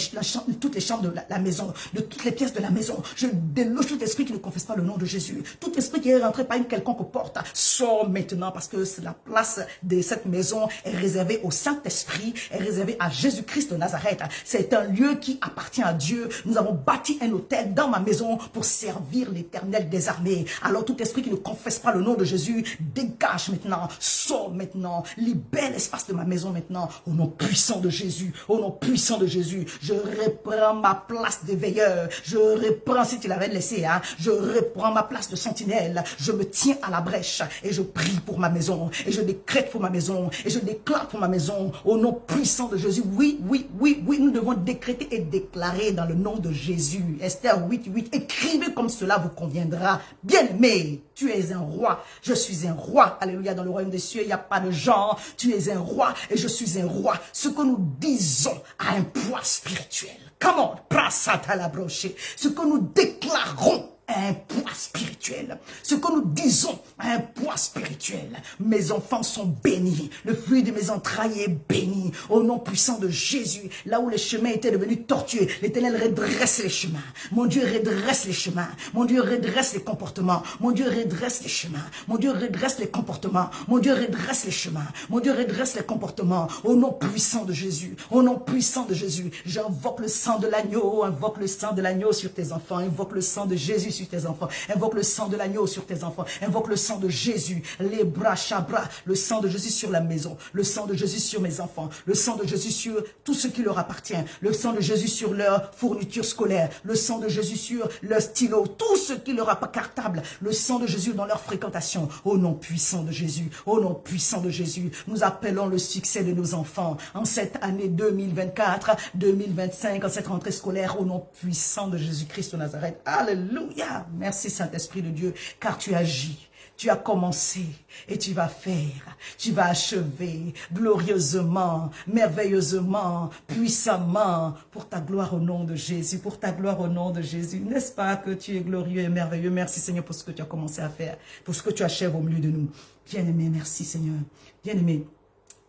S1: toutes les chambres de la maison, de toutes les pièces de la maison. Je déloge tout esprit qui ne confesse pas le nom de Jésus. Tout esprit qui est rentré par une quelconque porte, sort maintenant parce que la place de cette maison est réservée au Saint-Esprit, est réservée à Jésus-Christ de Nazareth. C'est un lieu qui appartient à Dieu. Nous avons bâti un hôtel dans ma maison pour servir l'Éternel des armées. Alors tout esprit qui ne confesse pas le nom de Jésus, dégage maintenant, sort maintenant. Libère l'espace de ma maison maintenant. Au nom puissant de Jésus. Au nom puissant de Jésus. Je reprends ma place de veilleur. Je reprends, si tu l'avais laissé, hein, je reprends ma place de sentinelle. Je me tiens à la brèche et je prie pour ma maison. Et je décrète pour ma maison. Et je déclare pour ma maison. Au nom puissant de Jésus. Oui, oui, oui, oui. Nous devons décréter et déclarer dans le nom de Jésus. Esther 8:8. Écrivez comme cela vous conviendra. Bien-aimé, tu es un roi. Je suis un roi. Alléluia. Dans le royaume des cieux, il n'y a pas de genre. Tu es un roi et je suis un roi. Ce que nous disons a un poids spirituel. Comment? Ce que nous déclarons a un poids spirituel. Ce que nous disons a un poids spirituel. Mes enfants sont bénis. Le fruit de mes entrailles est béni. Au nom puissant de Jésus, là où les chemins étaient devenus tortueux, l'Éternel redresse les chemins. Mon Dieu redresse les chemins. Mon Dieu redresse les comportements. Mon Dieu redresse les chemins. Mon Dieu redresse les comportements. Mon Dieu redresse les chemins. Mon Dieu redresse les comportements. Au nom puissant de Jésus. Au nom puissant de Jésus. J'invoque le sang de l'agneau. Invoque le sang de l'agneau sur tes enfants. Invoque le sang de Jésus sur tes enfants. Invoque le sang de l'agneau sur tes enfants. Invoque le sang de Jésus. Les bras, chabra. Le sang de Jésus sur la maison. Le sang de Jésus sur mes enfants. Le sang de Jésus sur tout ce qui leur appartient. Le sang de Jésus sur leur fourniture scolaire. Le sang de Jésus sur leur stylo. Tout ce qui leur appartient. Cartable. Le sang de Jésus dans leur fréquentation. Au nom puissant de Jésus. Au nom puissant de Jésus. Nous appelons le succès de nos enfants en cette année 2024, 2025, en cette rentrée scolaire. Au nom puissant de Jésus-Christ de Nazareth. Alléluia. Merci Saint-Esprit de Dieu, car tu agis. Tu as commencé et tu vas faire, tu vas achever glorieusement, merveilleusement, puissamment, pour ta gloire au nom de Jésus, pour ta gloire au nom de Jésus. N'est-ce pas que tu es glorieux et merveilleux? Merci Seigneur pour ce que tu as commencé à faire, pour ce que tu achèves au milieu de nous. Bien-aimé, merci Seigneur. Bien-aimé,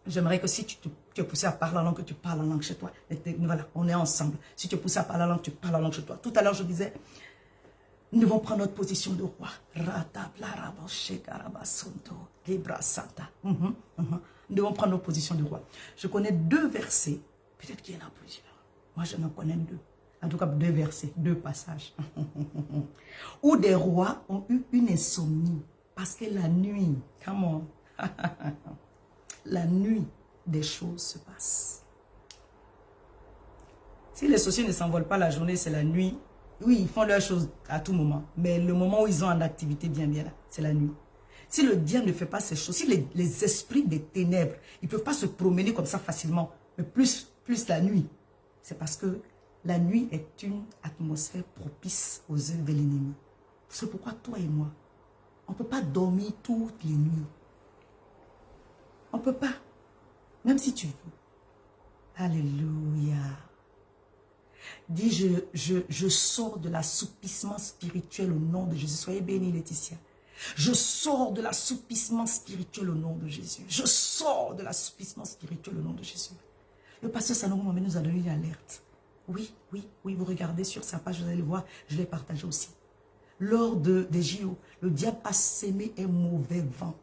S1: j'aimerais que si tu es poussé à parler en langue, que tu parles en langue chez toi. Voilà, on est ensemble. Si tu es poussé à parler en langue, tu parles en langue chez toi. Tout à l'heure, je disais, nous devons prendre notre position de roi. Nous devons prendre notre position de roi. Je connais 2 versets. Peut-être qu'il y en a plusieurs. Moi, je n'en connais 2. En tout cas, 2 versets, 2 passages. Où des rois ont eu une insomnie. Parce que la nuit, come on, la nuit, des choses se passent. Si les sorciers ne s'envolent pas la journée, c'est la nuit. Oui, ils font leurs choses à tout moment. Mais le moment où ils sont en activité bien là, c'est la nuit. Si le diable ne fait pas ces choses, si les esprits des ténèbres, ils ne peuvent pas se promener comme ça facilement, mais plus la nuit, c'est parce que la nuit est une atmosphère propice aux œuvres de l'ennemi. C'est pourquoi toi et moi, on ne peut pas dormir toutes les nuits. On ne peut pas. Même si tu veux. Alléluia. Dis, je sors de l'assoupissement spirituel au nom de Jésus. Soyez bénis, Laetitia. Je sors de l'assoupissement spirituel au nom de Jésus. Je sors de l'assoupissement spirituel au nom de Jésus. Le pasteur Salomon Mohamed nous a donné une alerte. Oui, vous regardez sur sa page, vous allez le voir, je l'ai partagé aussi. Lors des JO, le diable a sémé un mauvais vent.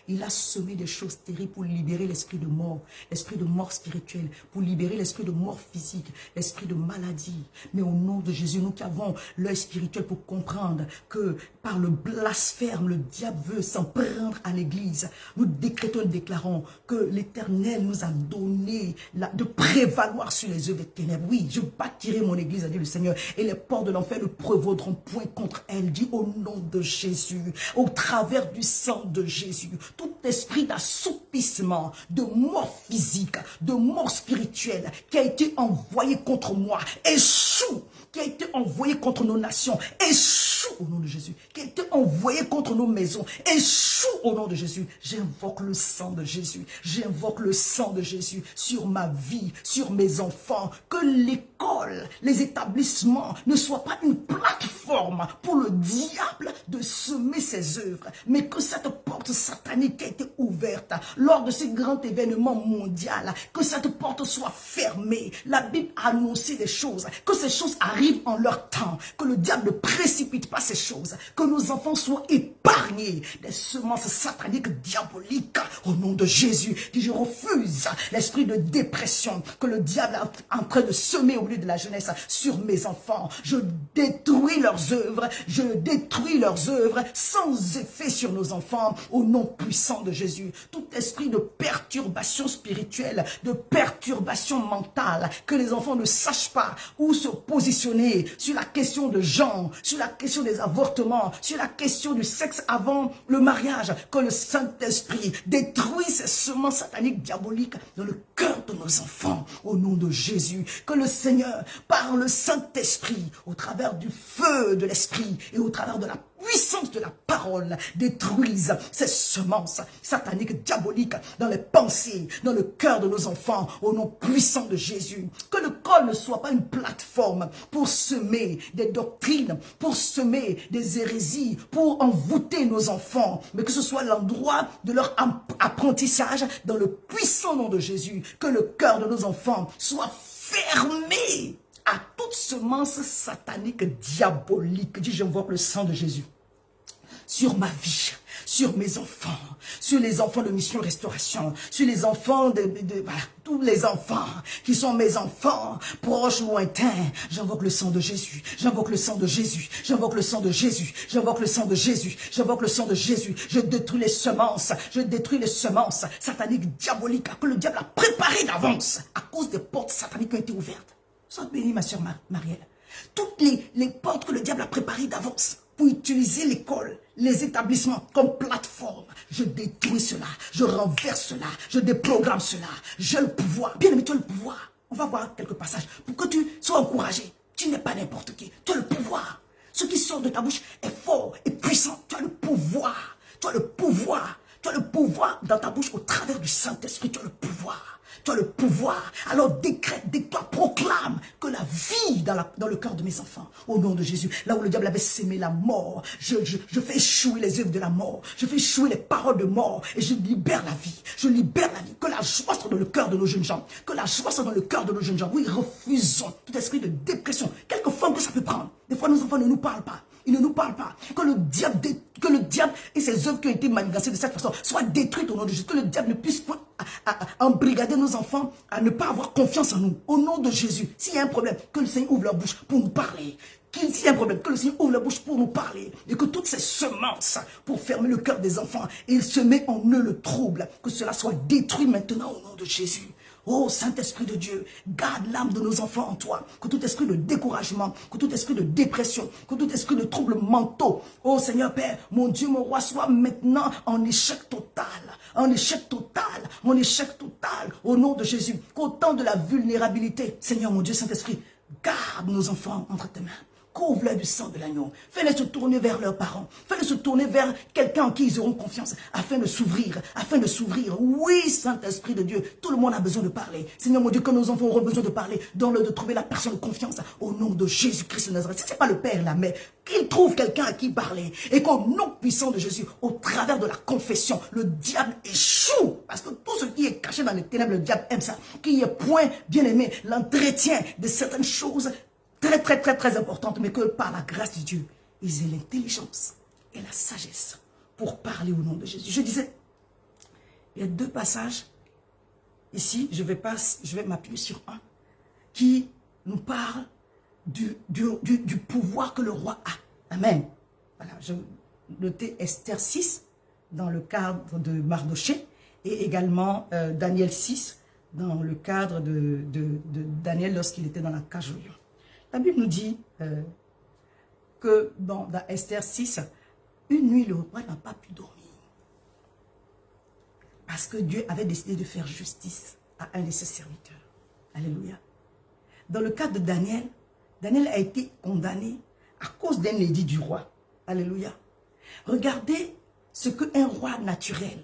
S1: Il a semé des choses terribles pour libérer l'esprit de mort spirituelle, pour libérer l'esprit de mort physique, l'esprit de maladie. Mais au nom de Jésus, nous qui avons l'œil spirituel pour comprendre que par le blasphème, le diable veut s'en prendre à l'église. Nous décrétons et déclarons que l'Éternel nous a donné de prévaloir sur les œuvres des ténèbres. Oui, je bâtirai mon église, a dit le Seigneur, et les portes de l'enfer ne prévaudront point contre elle, dit au nom de Jésus, au travers du sang de Jésus. Tout esprit d'assoupissement, de mort physique, de mort spirituelle qui a été envoyé contre moi, échoue, qui a été envoyé contre nos nations, échoue au nom de Jésus, qui a été envoyé contre nos maisons, échoue au nom de Jésus. J'invoque le sang de Jésus, j'invoque le sang de Jésus sur ma vie, sur mes enfants, que l'école, les établissements ne soient pas une plateforme pour le diable de semer ses œuvres, mais que cette porte satanique qui a été ouverte lors de ce grand événement mondial, que cette porte soit fermée. La Bible a annoncé des choses, que ces choses arrivent en leur temps, que le diable ne précipite pas ces choses, que nos enfants soient épargnés des semences sataniques diaboliques au nom de Jésus. Je refuse l'esprit de dépression que le diable est en train de semer au milieu de la jeunesse sur mes enfants. Je détruis leurs œuvres, je détruis leurs œuvres sans effet sur nos enfants au nom puissant de Jésus. Tout esprit de perturbation spirituelle, de perturbation mentale, que les enfants ne sachent pas où se positionner sur la question de genre, sur la question des avortements, sur la question du sexe avant le mariage, que le Saint-Esprit détruise ces semences sataniques diaboliques dans le cœur de nos enfants au nom de Jésus. Que le Seigneur, par le Saint-Esprit, au travers du feu de l'Esprit et au travers de la puissance de la parole détruise ces semences sataniques, diaboliques dans les pensées, dans le cœur de nos enfants, au nom puissant de Jésus. Que l'école ne soit pas une plateforme pour semer des doctrines, pour semer des hérésies, pour envoûter nos enfants, mais que ce soit l'endroit de leur apprentissage dans le puissant nom de Jésus. Que le cœur de nos enfants soit fermé à toute semence satanique, diabolique. Dis, j'invoque le sang de Jésus sur ma vie, sur mes enfants, sur les enfants de Mission Restauration, sur les enfants voilà, tous les enfants qui sont mes enfants, proches, lointains. J'invoque le sang de Jésus, j'invoque le sang de Jésus, j'invoque le sang de Jésus, j'invoque le sang de Jésus, j'invoque le sang de Jésus. Je détruis les semences, sataniques, diaboliques, que le diable a préparées d'avance à cause des portes sataniques qui ont été ouvertes. Sois bénie, ma soeur Marielle. Toutes les portes que le diable a préparées d'avance pour utiliser l'école, les établissements comme plateforme, je détruis cela, je renverse cela, je déprogramme cela. J'ai le pouvoir. Bien aimé, tu as le pouvoir. On va voir quelques passages pour que tu sois encouragé. Tu n'es pas n'importe qui. Tu as le pouvoir. Ce qui sort de ta bouche est fort et puissant. Tu as le pouvoir. Tu as le pouvoir. Tu as le pouvoir dans ta bouche au travers du Saint-Esprit. Tu as le pouvoir. Tu as le pouvoir. Alors décrète, déclare, proclame que la vie dans le cœur de mes enfants, au nom de Jésus, là où le diable avait sémé la mort, je fais échouer les œuvres de la mort, je fais échouer les paroles de mort et je libère la vie. Je libère la vie. Que la joie soit dans le cœur de nos jeunes gens. Que la joie soit dans le cœur de nos jeunes gens. Oui, refusons tout esprit de dépression, quelque forme que ça peut prendre. Des fois, nos enfants ne nous parlent pas. Ils ne nous parlent pas. Que le diable et ses œuvres qui ont été manifestées de cette façon soient détruites au nom de Jésus. Que le diable ne puisse pas embrigader nos enfants à ne pas avoir confiance en nous. Au nom de Jésus. S'il y a un problème, que le Seigneur ouvre leur bouche pour nous parler. S'il y a un problème, que le Seigneur ouvre la bouche pour nous parler. Et que toutes ces semences pour fermer le cœur des enfants et semer en eux le trouble, que cela soit détruit maintenant au nom de Jésus. Oh Saint-Esprit de Dieu, garde l'âme de nos enfants en toi. Que tout esprit de découragement, que tout esprit de dépression, que tout esprit de troubles mentaux, oh Seigneur Père, mon Dieu, mon roi, soit maintenant en échec total. En échec total, en échec total, au nom de Jésus. Qu'au temps de la vulnérabilité, Seigneur mon Dieu, Saint-Esprit, garde nos enfants entre tes mains. Couvre-les du sang de l'agneau. Fais-les se tourner vers leurs parents. Fais-les se tourner vers quelqu'un en qui ils auront confiance. Afin de s'ouvrir. Afin de s'ouvrir. Oui, Saint-Esprit de Dieu. Tout le monde a besoin de parler. Seigneur mon Dieu, que nos enfants auront besoin de parler. Donne-le de trouver la personne de confiance. Au nom de Jésus-Christ de Nazareth. Si ce n'est pas le Père et la Mère, qu'ils trouvent quelqu'un à qui parler. Et qu'au nom puissant de Jésus, au travers de la confession, le diable échoue. Parce que tout ce qui est caché dans les ténèbres, le diable aime ça. Qu'il n'y ait point, bien aimé, l'entretien de certaines choses très importante, mais que par la grâce de Dieu, ils aient l'intelligence et la sagesse pour parler au nom de Jésus. Je disais, il y a deux passages ici, je vais m'appuyer sur un, qui nous parle du pouvoir que le roi a. Amen. Voilà, je notais Esther 6 dans le cadre de Mardoché et également Daniel 6 dans le cadre de Daniel lorsqu'il était dans la cage au lion. La Bible nous dit que dans Esther 6, une nuit, le roi n'a pas pu dormir. Parce que Dieu avait décidé de faire justice à un de ses serviteurs. Alléluia. Dans le cas de Daniel, Daniel a été condamné à cause d'un édit du roi. Alléluia. Regardez ce qu'un roi naturel,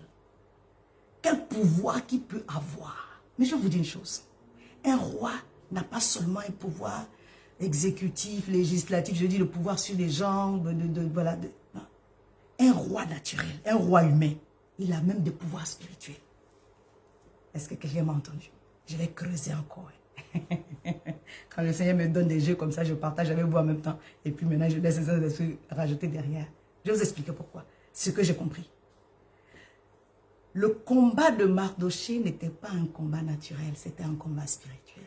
S1: quel pouvoir qu'il peut avoir. Mais je vais vous dire une chose. Un roi n'a pas seulement un pouvoir exécutif, législatif, je dis le pouvoir sur les gens, voilà. Non. Un roi naturel, un roi humain, il a même des pouvoirs spirituels. Est-ce que quelqu'un m'a entendu? Je vais creuser encore. Quand le Seigneur me donne des jeux comme ça, je partage avec vous en même temps. Et puis maintenant, je laisse les autres rajouter derrière. Je vais vous expliquer pourquoi. Ce que j'ai compris. Le combat de Mardoché n'était pas un combat naturel, c'était un combat spirituel.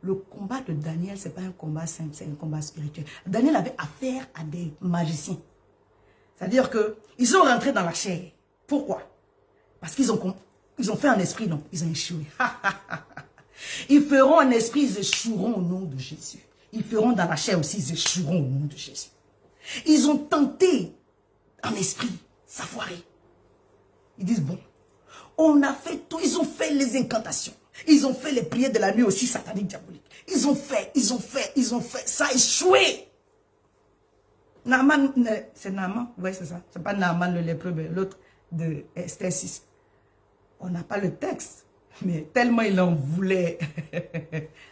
S1: Le combat de Daniel, ce n'est pas un combat simple, c'est un combat spirituel. Daniel avait affaire à des magiciens. C'est-à-dire qu'ils sont rentrés dans la chair. Pourquoi? Parce qu'ils ont fait un esprit, non, ils ont échoué. Ils feront un esprit, ils échoueront au nom de Jésus. Ils feront dans la chair aussi, ils échoueront au nom de Jésus. Ils ont tenté en esprit, ça foiré. Ils disent, bon, on a fait tout, ils ont fait les incantations. Ils ont fait les prières de la nuit aussi sataniques, diaboliques. Ils ont fait, ça a échoué. Naaman, c'est Naaman, oui c'est ça. C'est pas Naaman le lépreux, mais l'autre de Esther 6. On n'a pas le texte, mais tellement il en voulait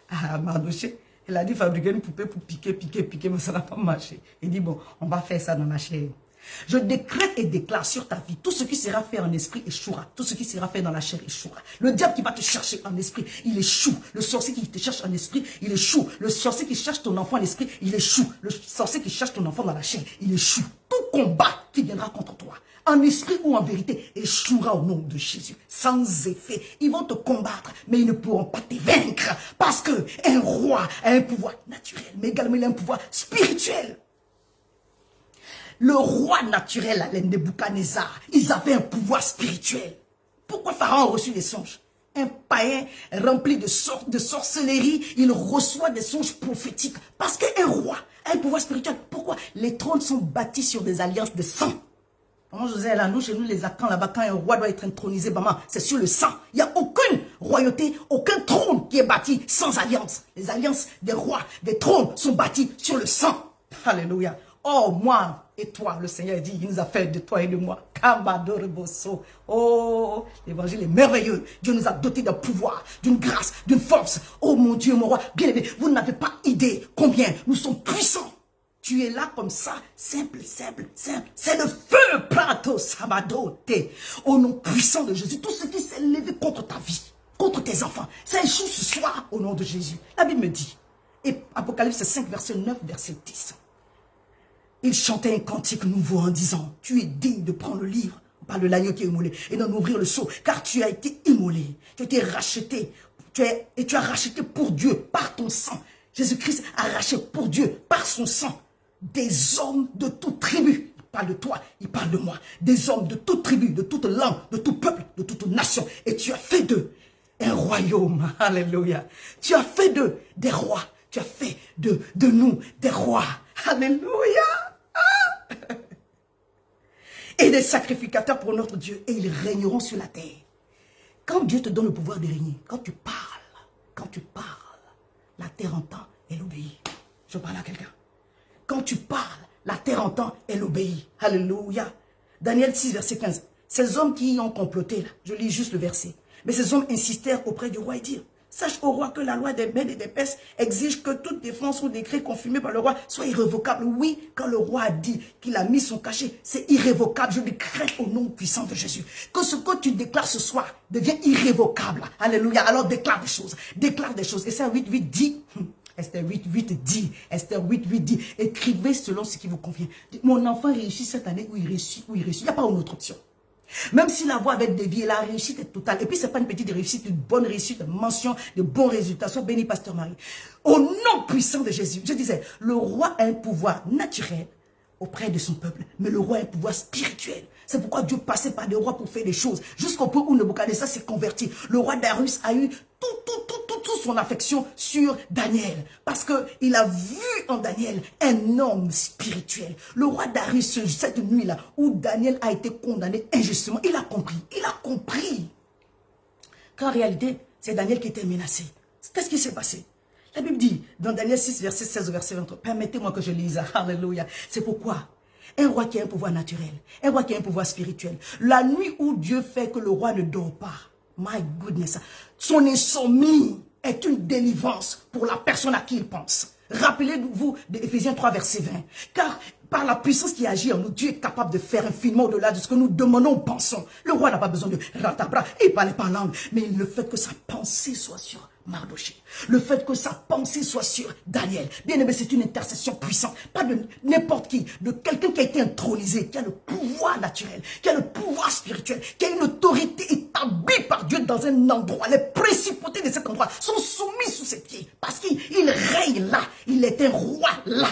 S1: à Mardoché, il a dû fabriquer une poupée pour piquer, mais ça n'a pas marché. Il dit, bon, on va faire ça dans la chair. Je décrète et déclare sur ta vie, tout ce qui sera fait en esprit échouera. Tout ce qui sera fait dans la chair échouera. Le diable qui va te chercher en esprit, il échoue. Le sorcier qui te cherche en esprit, il échoue. Le sorcier qui cherche ton enfant en esprit, il échoue. Le sorcier qui cherche ton enfant dans la chair, il échoue. Tout combat qui viendra contre toi, en esprit ou en vérité, échouera au nom de Jésus. Sans effet. Ils vont te combattre, mais ils ne pourront pas te vaincre. Parce que un roi a un pouvoir naturel, mais également il a un pouvoir spirituel. Le roi naturel, à Nebuchadnezzar, ils avaient un pouvoir spirituel. Pourquoi Pharaon a reçu des songes? Un païen rempli de sorcellerie, il reçoit des songes prophétiques. Parce qu'un roi a un pouvoir spirituel. Pourquoi? Les trônes sont bâtis sur des alliances de sang. Maman José, là, nous, chez nous, les Akans, là-bas, quand un roi doit être intronisé, maman, c'est sur le sang. Il n'y a aucune royauté, aucun trône qui est bâti sans alliance. Les alliances des rois, des trônes sont bâtis sur le sang. Alléluia. Oh, moi et toi, le Seigneur dit, il nous a fait de toi et de moi. Oh, l'évangile est merveilleux. Dieu nous a dotés d'un pouvoir, d'une grâce, d'une force. Oh mon Dieu, mon roi, bien aimé, vous n'avez pas idée combien nous sommes puissants. Tu es là comme ça, simple, simple, simple. C'est le feu, plateau, sabadote. Au nom puissant de Jésus, tout ce qui s'est levé contre ta vie, contre tes enfants, ça échoue ce soir au nom de Jésus. La Bible me dit, et Apocalypse 5, verset 9, verset 10. Il chantait un cantique nouveau en disant, tu es digne de prendre le livre, on parle de l'agneau qui est immolé, et d'en ouvrir le sceau, car tu as été immolé, tu as été racheté, et tu as racheté pour Dieu par ton sang. Jésus-Christ a racheté pour Dieu par son sang des hommes de toute tribu. Il parle de toi, il parle de moi. Des hommes de toute tribu, de toute langue, de tout peuple, de toute nation. Et tu as fait d'eux un royaume. Alléluia. Tu as fait d'eux des rois. Tu as fait de nous des rois. Alléluia. Et des sacrificateurs pour notre Dieu. Et ils régneront sur la terre. Quand Dieu te donne le pouvoir de régner, quand tu parles, la terre entend, elle obéit. Je parle à quelqu'un. Quand tu parles, la terre entend, elle obéit. Alléluia. Daniel 6, verset 15. Ces hommes qui y ont comploté, là, je lis juste le verset. Mais ces hommes insistèrent auprès du roi et dirent, sache au roi que la loi des Mèdes et des Perses exige que toute défense ou décret confirmé par le roi soit irrévocable. Oui, quand le roi a dit qu'il a mis son cachet, c'est irrévocable. Je décrète au nom puissant de Jésus que ce que tu déclares ce soir devient irrévocable. Alléluia. Alors déclare des choses. Déclare des choses. Et ça, 8 dit... Esther 8 dit, Esther 8 dit, écrivez selon ce qui vous convient. Mon enfant réussit cette année où il réussit, il n'y a pas une autre option. Même si la voie va être déviée, la réussite est totale. Et puis, ce n'est pas une petite réussite, une bonne réussite, une mention de bons résultats. Sois béni, Pasteur Marie. Au nom puissant de Jésus, je disais, le roi a un pouvoir naturel auprès de son peuple, mais le roi a un pouvoir spirituel. C'est pourquoi Dieu passait par des rois pour faire des choses. Jusqu'au point où Nebuchadnezzar s'est converti. Le roi Darius a eu toute son affection sur Daniel. Parce qu'il a vu en Daniel un homme spirituel. Le roi Darius, cette nuit-là, où Daniel a été condamné injustement, il a compris. Il a compris qu'en réalité, c'est Daniel qui était menacé. Qu'est-ce qui s'est passé? La Bible dit, dans Daniel 6, verset 16 au verset 23, permettez-moi que je lise. Alléluia. C'est pourquoi un roi qui a un pouvoir naturel, un roi qui a un pouvoir spirituel, la nuit où Dieu fait que le roi ne dort pas, my goodness, son insomnie est une délivrance pour la personne à qui il pense. Rappelez-vous d'Éphésiens 3, verset 20. Car par la puissance qui agit en nous, Dieu est capable de faire infiniment au-delà de ce que nous demandons ou pensons. Le roi n'a pas besoin de ratabra et parler par langue, mais le fait que sa pensée soit sur Mardoché, le fait que sa pensée soit sur Daniel. Bien aimé, c'est une intercession puissante. Pas de n'importe qui, de quelqu'un qui a été intronisé, qui a le pouvoir naturel, qui a le pouvoir spirituel, qui a une autorité établie par Dieu dans un endroit. Les principautés de cet endroit sont soumises sous ses pieds. Parce qu'il règne là. Il est un roi là.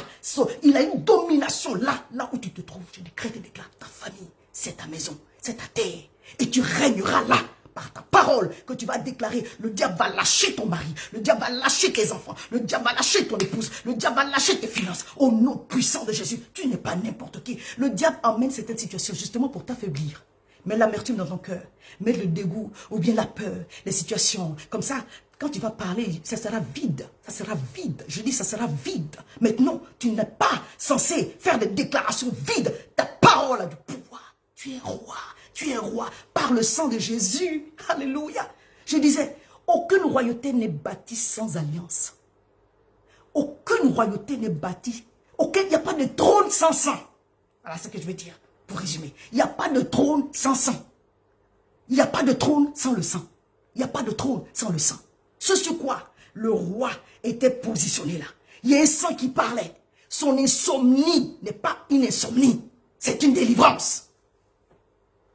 S1: Il a une domination là. Là où tu te trouves, je décrète et déclare, ta famille, c'est ta maison, c'est ta terre. Et tu régneras là. Par ta parole que tu vas déclarer, le diable va lâcher ton mari, le diable va lâcher tes enfants, le diable va lâcher ton épouse, le diable va lâcher tes finances. Au nom puissant de Jésus, tu n'es pas n'importe qui. Le diable emmène certaines situations justement pour t'affaiblir. Mets l'amertume dans ton cœur, mets le dégoût ou bien la peur, les situations comme ça.
S2: Quand tu vas parler, ça sera vide. Ça sera vide. Je dis, ça sera vide. Maintenant, tu n'es pas censé faire des déclarations vides. Ta parole a du pouvoir. Tu es roi. Tu es roi par le sang de Jésus. Alléluia. Je disais, aucune royauté n'est bâtie sans alliance. Aucune royauté n'est bâtie. Il n'y a pas de trône sans sang. Voilà ce que je veux dire, pour résumer. Il n'y a pas de trône sans sang. Il n'y a pas de trône sans le sang. Il n'y a pas de trône sans le sang. Ce sur quoi le roi était positionné là. Il y a un sang qui parlait. Son insomnie n'est pas une insomnie. C'est une délivrance.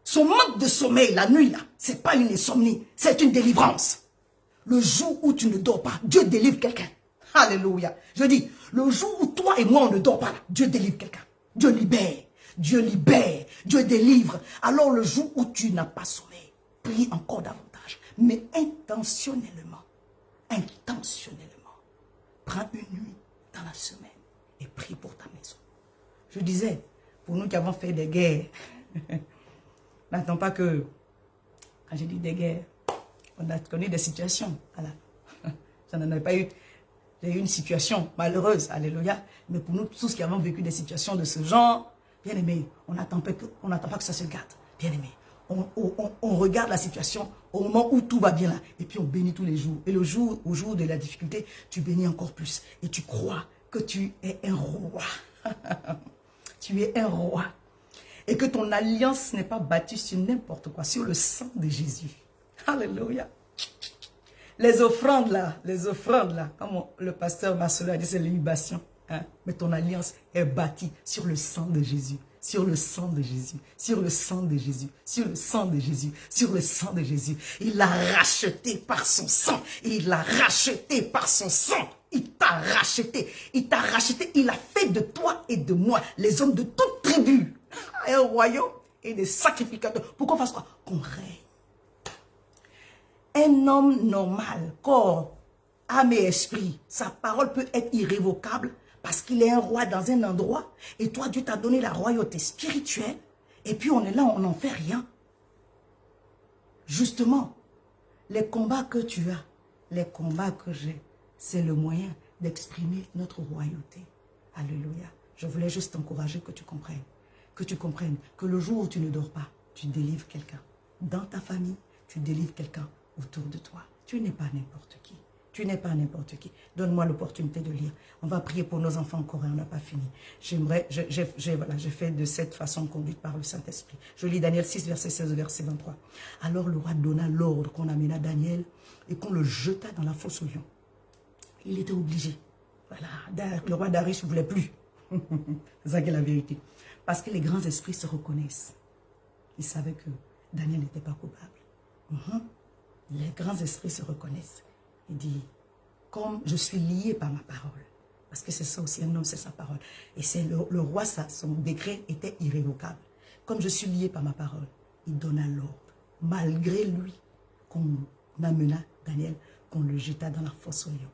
S2: Son manque de sommeil la nuit là, c'est pas une insomnie. C'est une délivrance. Le jour où tu ne dors pas, Dieu délivre quelqu'un. Alléluia. Je dis, le jour où toi et moi on ne dort pas, Dieu délivre quelqu'un. Dieu libère. Dieu libère. Dieu délivre. Alors le jour où tu n'as pas sommeil, prie encore davantage. Mais intentionnellement. Intentionnellement. Prends une nuit dans la semaine et prie pour ta maison. Je disais, pour nous qui avons fait des guerres, n'attends pas que, quand je dis des guerres, on a connu des situations. Voilà. Ça n'en a pas eu. J'ai eu une situation malheureuse, alléluia. Mais pour nous tous qui avons vécu des situations de ce genre, bien aimé, on n'attend pas que ça se gâte. Bien aimé, on regarde la situation au moment où tout va bien là. Et puis on bénit tous les jours. Et au jour de la difficulté, tu bénis encore plus. Et tu crois que tu es un roi. Tu es un roi. Et que ton alliance n'est pas bâtie sur n'importe quoi, sur le sang de Jésus. Alléluia. Les offrandes là, comme le pasteur Marcelo a dit, c'est les libations. Hein? Mais ton alliance est bâtie sur le sang de Jésus. Sur le sang de Jésus. Sur le sang de Jésus. Sur le sang de Jésus. Sur le sang de Jésus. Il l'a racheté par son sang. Il l'a racheté par son sang. Il t'a racheté. Il t'a racheté. Il a fait de toi et de moi les hommes de toute tribu. Un royaume et des sacrificateurs. Pour qu'on fasse quoi? Qu'on règne. Un homme normal, corps, âme et esprit, sa parole peut être irrévocable parce qu'il est un roi dans un endroit et toi, Dieu t'a donné la royauté spirituelle et puis on est là, on n'en fait rien. Justement, les combats que tu as, les combats que j'ai, c'est le moyen d'exprimer notre royauté. Alléluia. Je voulais juste t'encourager que tu comprennes que le jour où tu ne dors pas, tu délivres quelqu'un. Dans ta famille, tu délivres quelqu'un autour de toi. Tu n'es pas n'importe qui. Tu n'es pas n'importe qui. Donne-moi l'opportunité de lire. On va prier pour nos enfants encore et on n'a pas fini. J'ai fait de cette façon conduite par le Saint-Esprit. Je lis Daniel 6, verset 16, verset 23. Alors le roi donna l'ordre qu'on amena Daniel et qu'on le jeta dans la fosse aux lions. Il était obligé. Voilà, le roi Darius ne voulait plus. C'est ça qui est la vérité. Parce que les grands esprits se reconnaissent. Ils savaient que Daniel n'était pas coupable. Les grands esprits se reconnaissent. Il dit, comme je suis lié par ma parole, parce que c'est ça aussi, un homme, c'est sa parole. Et c'est le roi, son décret était irrévocable. Comme je suis lié par ma parole, il donna l'ordre, malgré lui, qu'on amena Daniel, qu'on le jeta dans la fosse aux lions.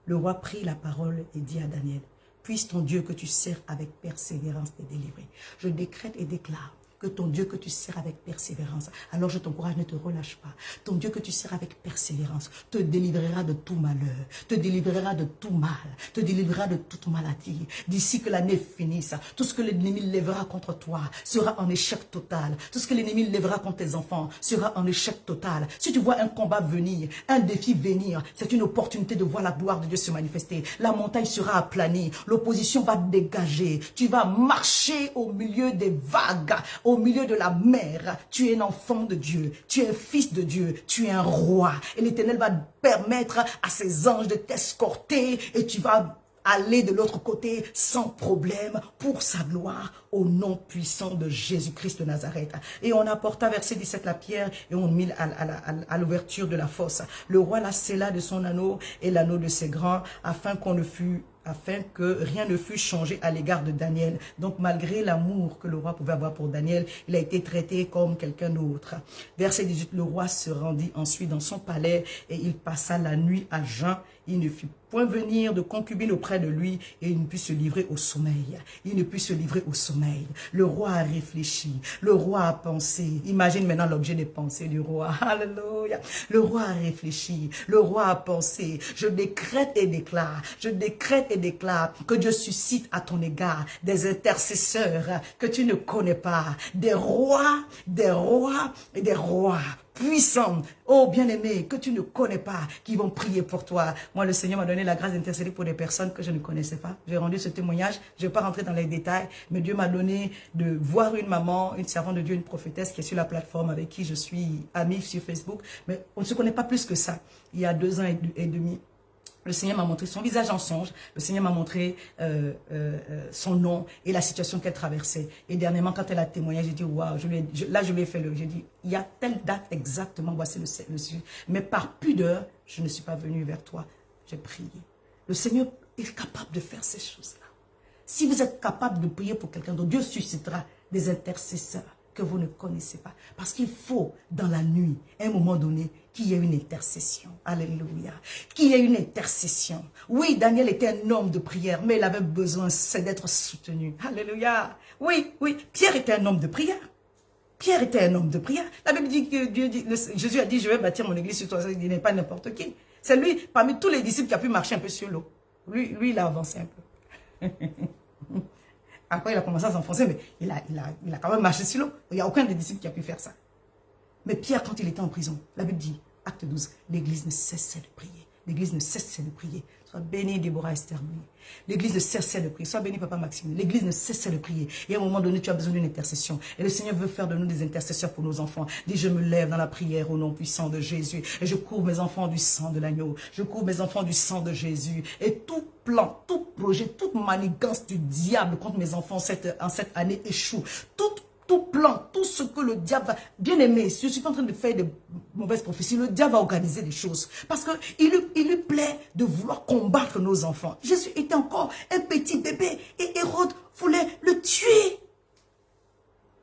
S2: Le roi prit la parole et dit à Daniel, puisse ton Dieu que tu sers avec persévérance te délivrer. Je décrète et déclare que ton Dieu que tu sers avec persévérance, alors je t'encourage, ne te relâche pas. Ton Dieu que tu sers avec persévérance te délivrera de tout malheur, te délivrera de tout mal, te délivrera de toute maladie. D'ici que l'année finisse, tout ce que l'ennemi lèvera contre toi sera en échec total. Tout ce que l'ennemi lèvera contre tes enfants sera en échec total. Si tu vois un combat venir, un défi venir, c'est une opportunité de voir la gloire de Dieu se manifester. La montagne sera aplanie, l'opposition va dégager. Tu vas marcher au milieu des vagues, au milieu de la mer. Tu es un enfant de Dieu, tu es un fils de Dieu, tu es un roi. Et l'Éternel va permettre à ses anges de t'escorter et tu vas aller de l'autre côté sans problème pour sa gloire au nom puissant de Jésus-Christ de Nazareth. Et on apporta, verset 17, la pierre et on mit à l'ouverture de la fosse. Le roi la scella de son anneau et l'anneau de ses grands afin qu'on ne fût afin que rien ne fût changé à l'égard de Daniel. Donc malgré l'amour que le roi pouvait avoir pour Daniel, il a été traité comme quelqu'un d'autre. Verset 18, le roi se rendit ensuite dans son palais et il passa la nuit à jeun. Il ne fit point venir de concubine auprès de lui et il ne put se livrer au sommeil. Il ne put se livrer au sommeil. Le roi a réfléchi. Le roi a pensé. Imagine maintenant l'objet des pensées du roi. Alléluia. Le roi a réfléchi. Le roi a pensé. Je décrète et déclare. Je décrète et déclare que Dieu suscite à ton égard des intercesseurs que tu ne connais pas. Des rois et des rois puissants, oh bien-aimé, que tu ne connais pas, qui vont prier pour toi. Moi, le Seigneur m'a donné la grâce d'intercéder pour des personnes que je ne connaissais pas. J'ai rendu ce témoignage, je ne vais pas rentrer dans les détails, mais Dieu m'a donné de voir une maman, une servante de Dieu, une prophétesse qui est sur la plateforme avec qui je suis amie sur Facebook, mais on ne se connaît pas plus que ça. Il y a 2 ans et demi, le Seigneur m'a montré son visage en songe. Le Seigneur m'a montré son nom et la situation qu'elle traversait. Et dernièrement, quand elle a témoigné, j'ai dit, waouh, là, je lui ai fait j'ai dit, il y a telle date exactement, voici le sujet. Mais par pudeur, je ne suis pas venue vers toi. J'ai prié. Le Seigneur est capable de faire ces choses-là. Si vous êtes capable de prier pour quelqu'un d'autre, Dieu suscitera des intercesseurs que vous ne connaissez pas. Parce qu'il faut, dans la nuit, à un moment donné, qu'il y ait une intercession. Alléluia. Qu'il y ait une intercession. Oui, Daniel était un homme de prière, mais il avait besoin, c'est d'être soutenu. Alléluia. Oui, oui. Pierre était un homme de prière. Pierre était un homme de prière. La Bible dit que Jésus a dit, je vais bâtir mon église sur toi. Il n'est pas n'importe qui. C'est lui, parmi tous les disciples, qui a pu marcher un peu sur l'eau. Lui, il a avancé un peu. Après, il a commencé à s'enfoncer, mais il a quand même marché sur l'eau. Il n'y a aucun des disciples qui a pu faire ça. Mais Pierre, quand il était en prison, la Bible dit, acte 12, l'église ne cessait de prier. L'église ne cessait de prier. Sois béni, Déborah Esther. L'église ne cessait de prier. Sois béni, Papa Maxime. L'église ne cessait de prier. Et à un moment donné, tu as besoin d'une intercession. Et le Seigneur veut faire de nous des intercesseurs pour nos enfants. Dis, je me lève dans la prière au nom puissant de Jésus. Et je couvre mes enfants du sang de l'agneau. Je couvre mes enfants du sang de Jésus. Et tout plan, tout projet, toute manigance du diable contre mes enfants en cette année échoue. Tout plan, tout ce que le diable va... Bien aimé, je ne suis pas en train de faire de mauvaises prophéties. Le diable va organiser des choses. Parce qu'il lui plaît de vouloir combattre nos enfants. Jésus était encore un petit bébé et Hérode voulait le tuer.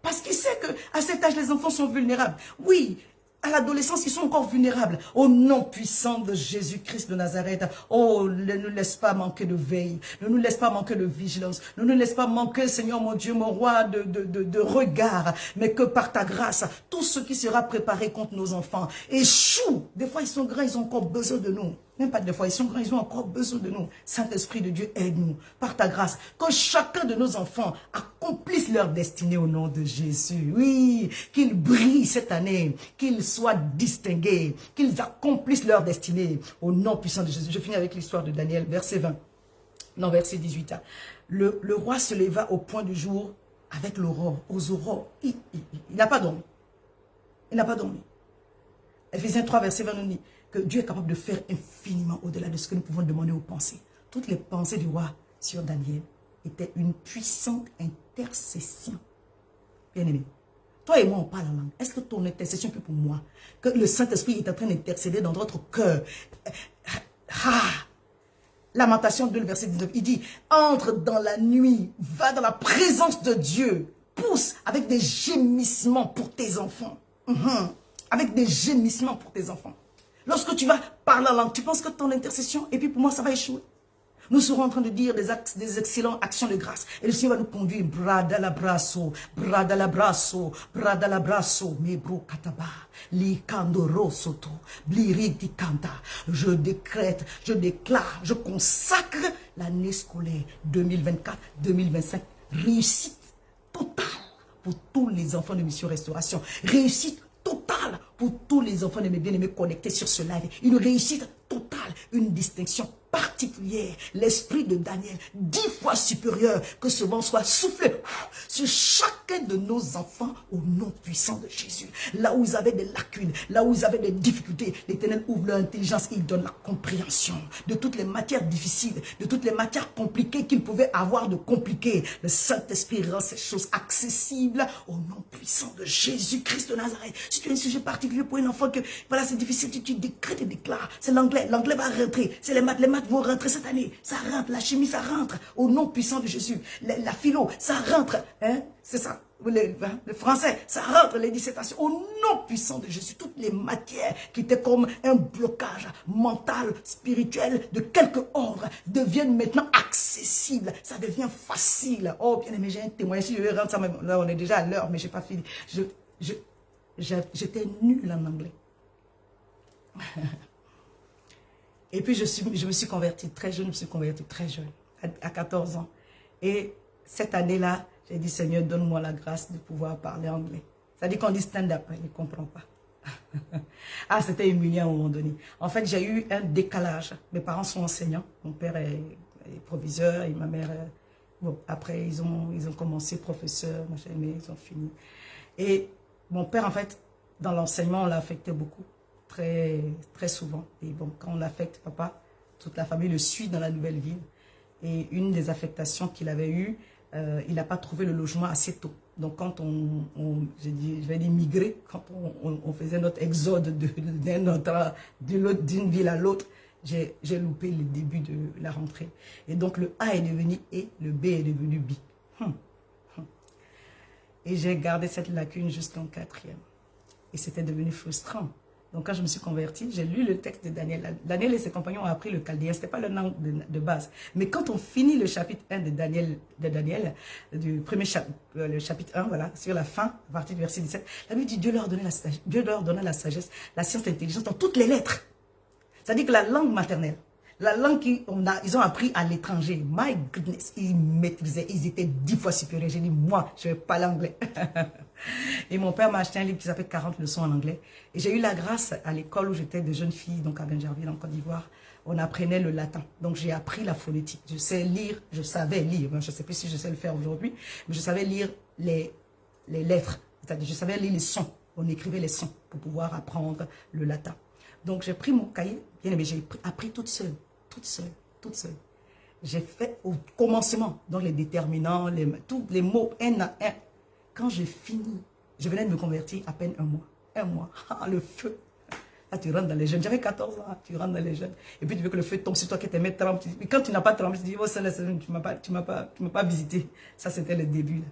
S2: Parce qu'il sait qu'à cet âge, les enfants sont vulnérables. Oui, à l'adolescence, ils sont encore vulnérables. Au nom puissant de Jésus-Christ de Nazareth, oh, ne nous laisse pas manquer de veille, ne nous laisse pas manquer de vigilance, ne nous laisse pas manquer, Seigneur mon Dieu, mon roi, de regard, mais que par ta grâce, tout ce qui sera préparé contre nos enfants échoue. Des fois, ils sont grands, ils ont encore besoin de nous. Même pas des fois, ils sont grands, ils ont encore besoin de nous. Saint-Esprit de Dieu, aide-nous par ta grâce. Que chacun de nos enfants accomplisse leur destinée au nom de Jésus. Oui, qu'ils brillent cette année, qu'ils soient distingués, qu'ils accomplissent leur destinée au nom puissant de Jésus. Je finis avec l'histoire de Daniel, verset 20. Non, verset 18. Le roi se leva au point du jour avec l'aurore, aux aurores. Il n'a pas dormi. Il n'a pas dormi. Éphésiens 3, verset 20 nous dit que Dieu est capable de faire infiniment au-delà de ce que nous pouvons demander ou penser. Toutes les pensées du roi sur Daniel étaient une puissante intercession. Bien-aimé, toi et moi, on parle en langue. Est-ce que ton intercession est pour moi? Que le Saint-Esprit est en train d'intercéder dans votre cœur. Lamentation 2, verset 19, il dit, entre dans la nuit, va dans la présence de Dieu, pousse avec des gémissements pour tes enfants. Avec des gémissements pour tes enfants. Lorsque tu vas parler en langue, tu penses que ton intercession, et puis pour moi, ça va échouer. Nous serons en train de dire des excellentes actions de grâce. Et le Seigneur va nous conduire. Brada la brasso, brada la brasso, brada la brasso, mebro kataba, li kandoro soto, bliriti kanta. Je décrète, je déclare, je consacre l'année scolaire 2024-2025. Réussite totale pour tous les enfants de Mission Restauration. Réussite totale pour tous les enfants de mes bien-aimés connectés sur ce live. Une réussite totale, une distinction particulière. L'esprit de Daniel, 10 fois supérieur, que ce vent soit soufflé sur chacun de nos enfants au nom puissant de Jésus. Là où ils avaient des lacunes, là où ils avaient des difficultés, l'Éternel ouvre leur intelligence et il donne la compréhension de toutes les matières difficiles, de toutes les matières compliquées qu'ils pouvaient avoir de compliquées. Le Saint-Esprit rend ces choses accessibles au nom puissant de Jésus-Christ de Nazareth. Si tu as un sujet particulier pour un enfant que, voilà, c'est difficile, tu décrètes et déclares. C'est l'anglais va rentrer. C'est les maths maths vont rentrer cette année. Ça rentre, la chimie, ça rentre. Au nom puissant de Jésus. La philo, ça rentre. Hein? C'est ça. Le français, ça rentre, les dissertations. Au nom puissant de Jésus, toutes les matières qui étaient comme un blocage mental, spirituel, de quelque ordre, deviennent maintenant accessibles. Ça devient facile. Oh, bien aimé, j'ai un témoignage. Si je vais rendre ça, là, on est déjà à l'heure, mais je n'ai pas fini. J'étais nulle en anglais. Et puis, je me suis convertie très jeune, à 14 ans. Et cette année-là, j'ai dit, Seigneur, donne-moi la grâce de pouvoir parler anglais. Ça dit qu'on dit stand-up, il ne comprend pas. Ah, c'était humiliant à un moment donné. En fait, j'ai eu un décalage. Mes parents sont enseignants. Mon père est proviseur et ma mère... bon, après, ils ont commencé professeur, mais ils ont fini. Et mon père, en fait, dans l'enseignement, on l'a affecté beaucoup. Très, très souvent. Et bon, quand on l'affecte, papa, toute la famille le suit dans la nouvelle ville. Et une des affectations qu'il avait eues, il n'a pas trouvé le logement assez tôt. Donc quand je vais dire migrer, quand on faisait notre exode d'une ville à l'autre, j'ai loupé le début de la rentrée. Et donc le A est devenu E, le B est devenu B. Et j'ai gardé cette lacune jusqu'en 4e. Et c'était devenu frustrant. Donc, quand je me suis convertie, j'ai lu le texte de Daniel. Daniel et ses compagnons ont appris le chaldéen. Ce n'était pas le nom de base. Mais quand on finit le chapitre 1 de Daniel, du premier chapitre, le chapitre 1, voilà, sur la fin, à partir du verset 17, la Bible dit Dieu leur donna la sagesse, la science, l'intelligence dans toutes les lettres. C'est-à-dire que la langue maternelle, la langue qu'ils ont appris à l'étranger, my goodness, ils maîtrisaient, ils étaient 10 fois supérieurs. J'ai dit, moi, je ne vais pas l'anglais. Et mon père m'a acheté un livre qui s'appelle 40 leçons en anglais. Et j'ai eu la grâce à l'école où j'étais de jeune fille, donc à Benjerville, en Côte d'Ivoire. On apprenait le latin. Donc j'ai appris la phonétique. Je sais lire, je savais lire. Je ne sais plus si je sais le faire aujourd'hui, mais je savais lire les lettres. C'est-à-dire, je savais lire les sons. On écrivait les sons pour pouvoir apprendre le latin. Donc j'ai pris mon cahier, bien aimé, j'ai appris toute seule. J'ai fait au commencement, donc les déterminants, tous les mots, un à un. Quand j'ai fini, je venais de me convertir à peine un mois. Ah, le feu. Là, tu rentres dans les jeunes. J'avais 14 ans, tu rentres dans les jeunes. Et puis tu veux que le feu tombe sur toi, que tes mains tremblent. Mais quand tu n'as pas tremblé, tu dis, oh, tu ne m'as pas visité. Ça, c'était le début. Là.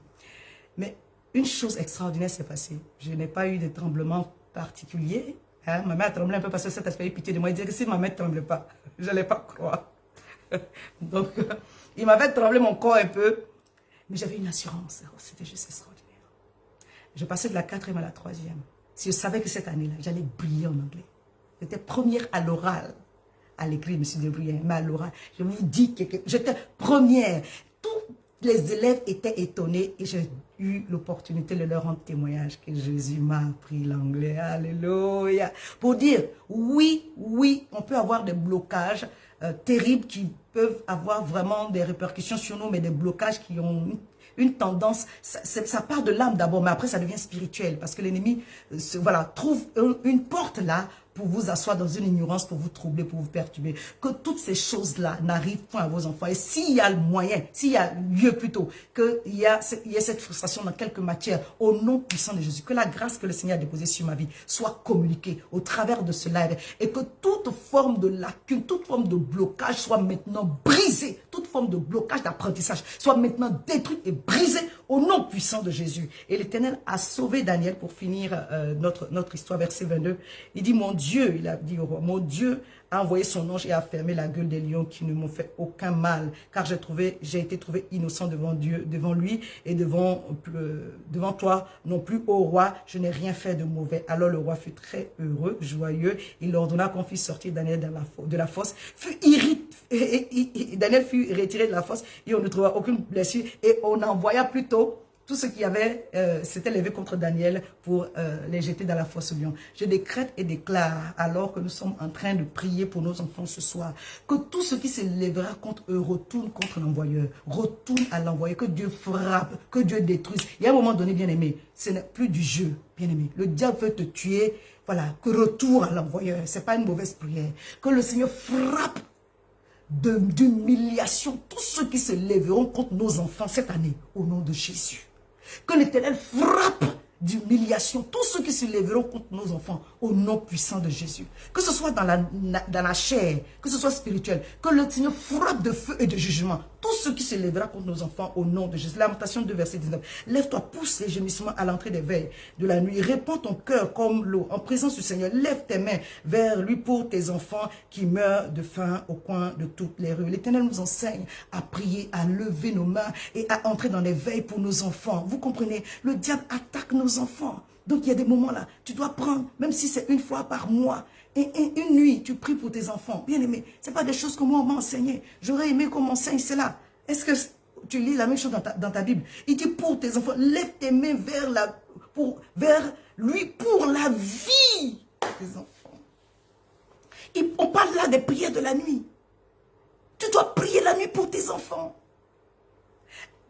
S2: Mais une chose extraordinaire s'est passée. Je n'ai pas eu de tremblement particulier. Hein? Ma mère tremblait un peu parce que cet aspect eu pitié de moi. Il disait que si ma mère ne tremblait pas, je n'allais pas croire. Donc, il m'avait tremblé mon corps un peu. Mais j'avais une assurance. Oh, c'était juste extraordinaire. Je passais de la 4e à la 3e. Si je savais que cette année-là, j'allais briller en anglais. J'étais première à l'oral. À l'écrit, je me suis débrouillée, mais à l'oral, je vous dis que j'étais première. Tous les élèves étaient étonnés et j'ai eu l'opportunité de leur rendre témoignage que Jésus m'a appris l'anglais. Alléluia. Pour dire, oui, on peut avoir des blocages terribles qui peuvent avoir vraiment des répercussions sur nous, mais des blocages qui ont une tendance, ça part de l'âme d'abord, mais après ça devient spirituel, parce que l'ennemi trouve une porte là pour vous asseoir dans une ignorance, pour vous troubler, pour vous perturber. Que toutes ces choses-là n'arrivent point à vos enfants. Et s'il y a le moyen, s'il y a lieu plutôt, qu'il y a cette frustration dans quelque matière, au nom puissant de Jésus, que la grâce que le Seigneur a déposée sur ma vie soit communiquée au travers de ce live, et que toute forme de lacune, toute forme de blocage soit maintenant brisée, toute forme de blocage d'apprentissage soit maintenant détruite et brisée au nom puissant de Jésus. Et l'Éternel a sauvé Daniel, pour finir notre histoire, verset 22. Il dit, mon Dieu, il a dit au roi, mon Dieu a envoyé son ange et a fermé la gueule des lions qui ne m'ont fait aucun mal, car j'ai été trouvé innocent devant Dieu, devant lui et devant toi non plus, ô roi, je n'ai rien fait de mauvais. Alors le roi fut très heureux, joyeux, il ordonna qu'on fît sortir Daniel de la fosse, Daniel fut retiré de la fosse et on ne trouva aucune blessure et on envoya plutôt tout ce qui avait s'était levé contre Daniel pour les jeter dans la fosse au lion. Je décrète et déclare, alors que nous sommes en train de prier pour nos enfants ce soir, que tout ce qui se lèvera contre eux retourne contre l'envoyeur, retourne à l'envoyeur, que Dieu frappe, que Dieu détruise. Il y a un moment donné, bien aimé, ce n'est plus du jeu, bien aimé. Le diable veut te tuer, voilà, que retour à l'envoyeur. Ce n'est pas une mauvaise prière. Que le Seigneur frappe d'humiliation tous ceux qui se lèveront contre nos enfants cette année, au nom de Jésus. Que l'Éternel frappe d'humiliation, tous ceux qui se lèveront contre nos enfants au nom puissant de Jésus. Que ce soit dans la chair, que ce soit spirituel, que le Seigneur frappe de feu et de jugement tous ceux qui se lèveront contre nos enfants au nom de Jésus. Lamentation 2, verset 19. Lève-toi, pousse les gémissements à l'entrée des veilles de la nuit. Répands ton cœur comme l'eau en présence du Seigneur. Lève tes mains vers lui pour tes enfants qui meurent de faim au coin de toutes les rues. L'Éternel nous enseigne à prier, à lever nos mains et à entrer dans les veilles pour nos enfants. Vous comprenez? Le diable attaque nos enfants. Donc il y a des moments là, tu dois prendre, même si c'est une fois par mois, et une nuit, tu pries pour tes enfants. Bien aimé, ce n'est pas des choses que moi on m'a enseigné. J'aurais aimé qu'on m'enseigne cela. Est-ce que tu lis la même chose dans ta Bible? Il dit pour tes enfants, lève tes mains vers lui pour la vie de tes enfants. On parle là des prières de la nuit. Tu dois prier la nuit pour tes enfants.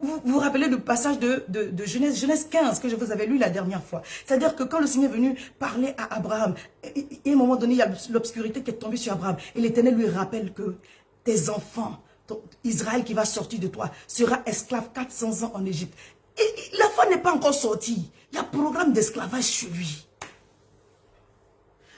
S2: Vous vous rappelez le passage de Genèse 15 que je vous avais lu la dernière fois. C'est-à-dire que quand le Seigneur est venu parler à Abraham, et à un moment donné, il y a l'obscurité qui est tombée sur Abraham. Et l'Éternel lui rappelle que tes enfants, Israël qui va sortir de toi, sera esclave 400 ans en Égypte. Et la femme n'est pas encore sortie. Il y a un programme d'esclavage sur lui.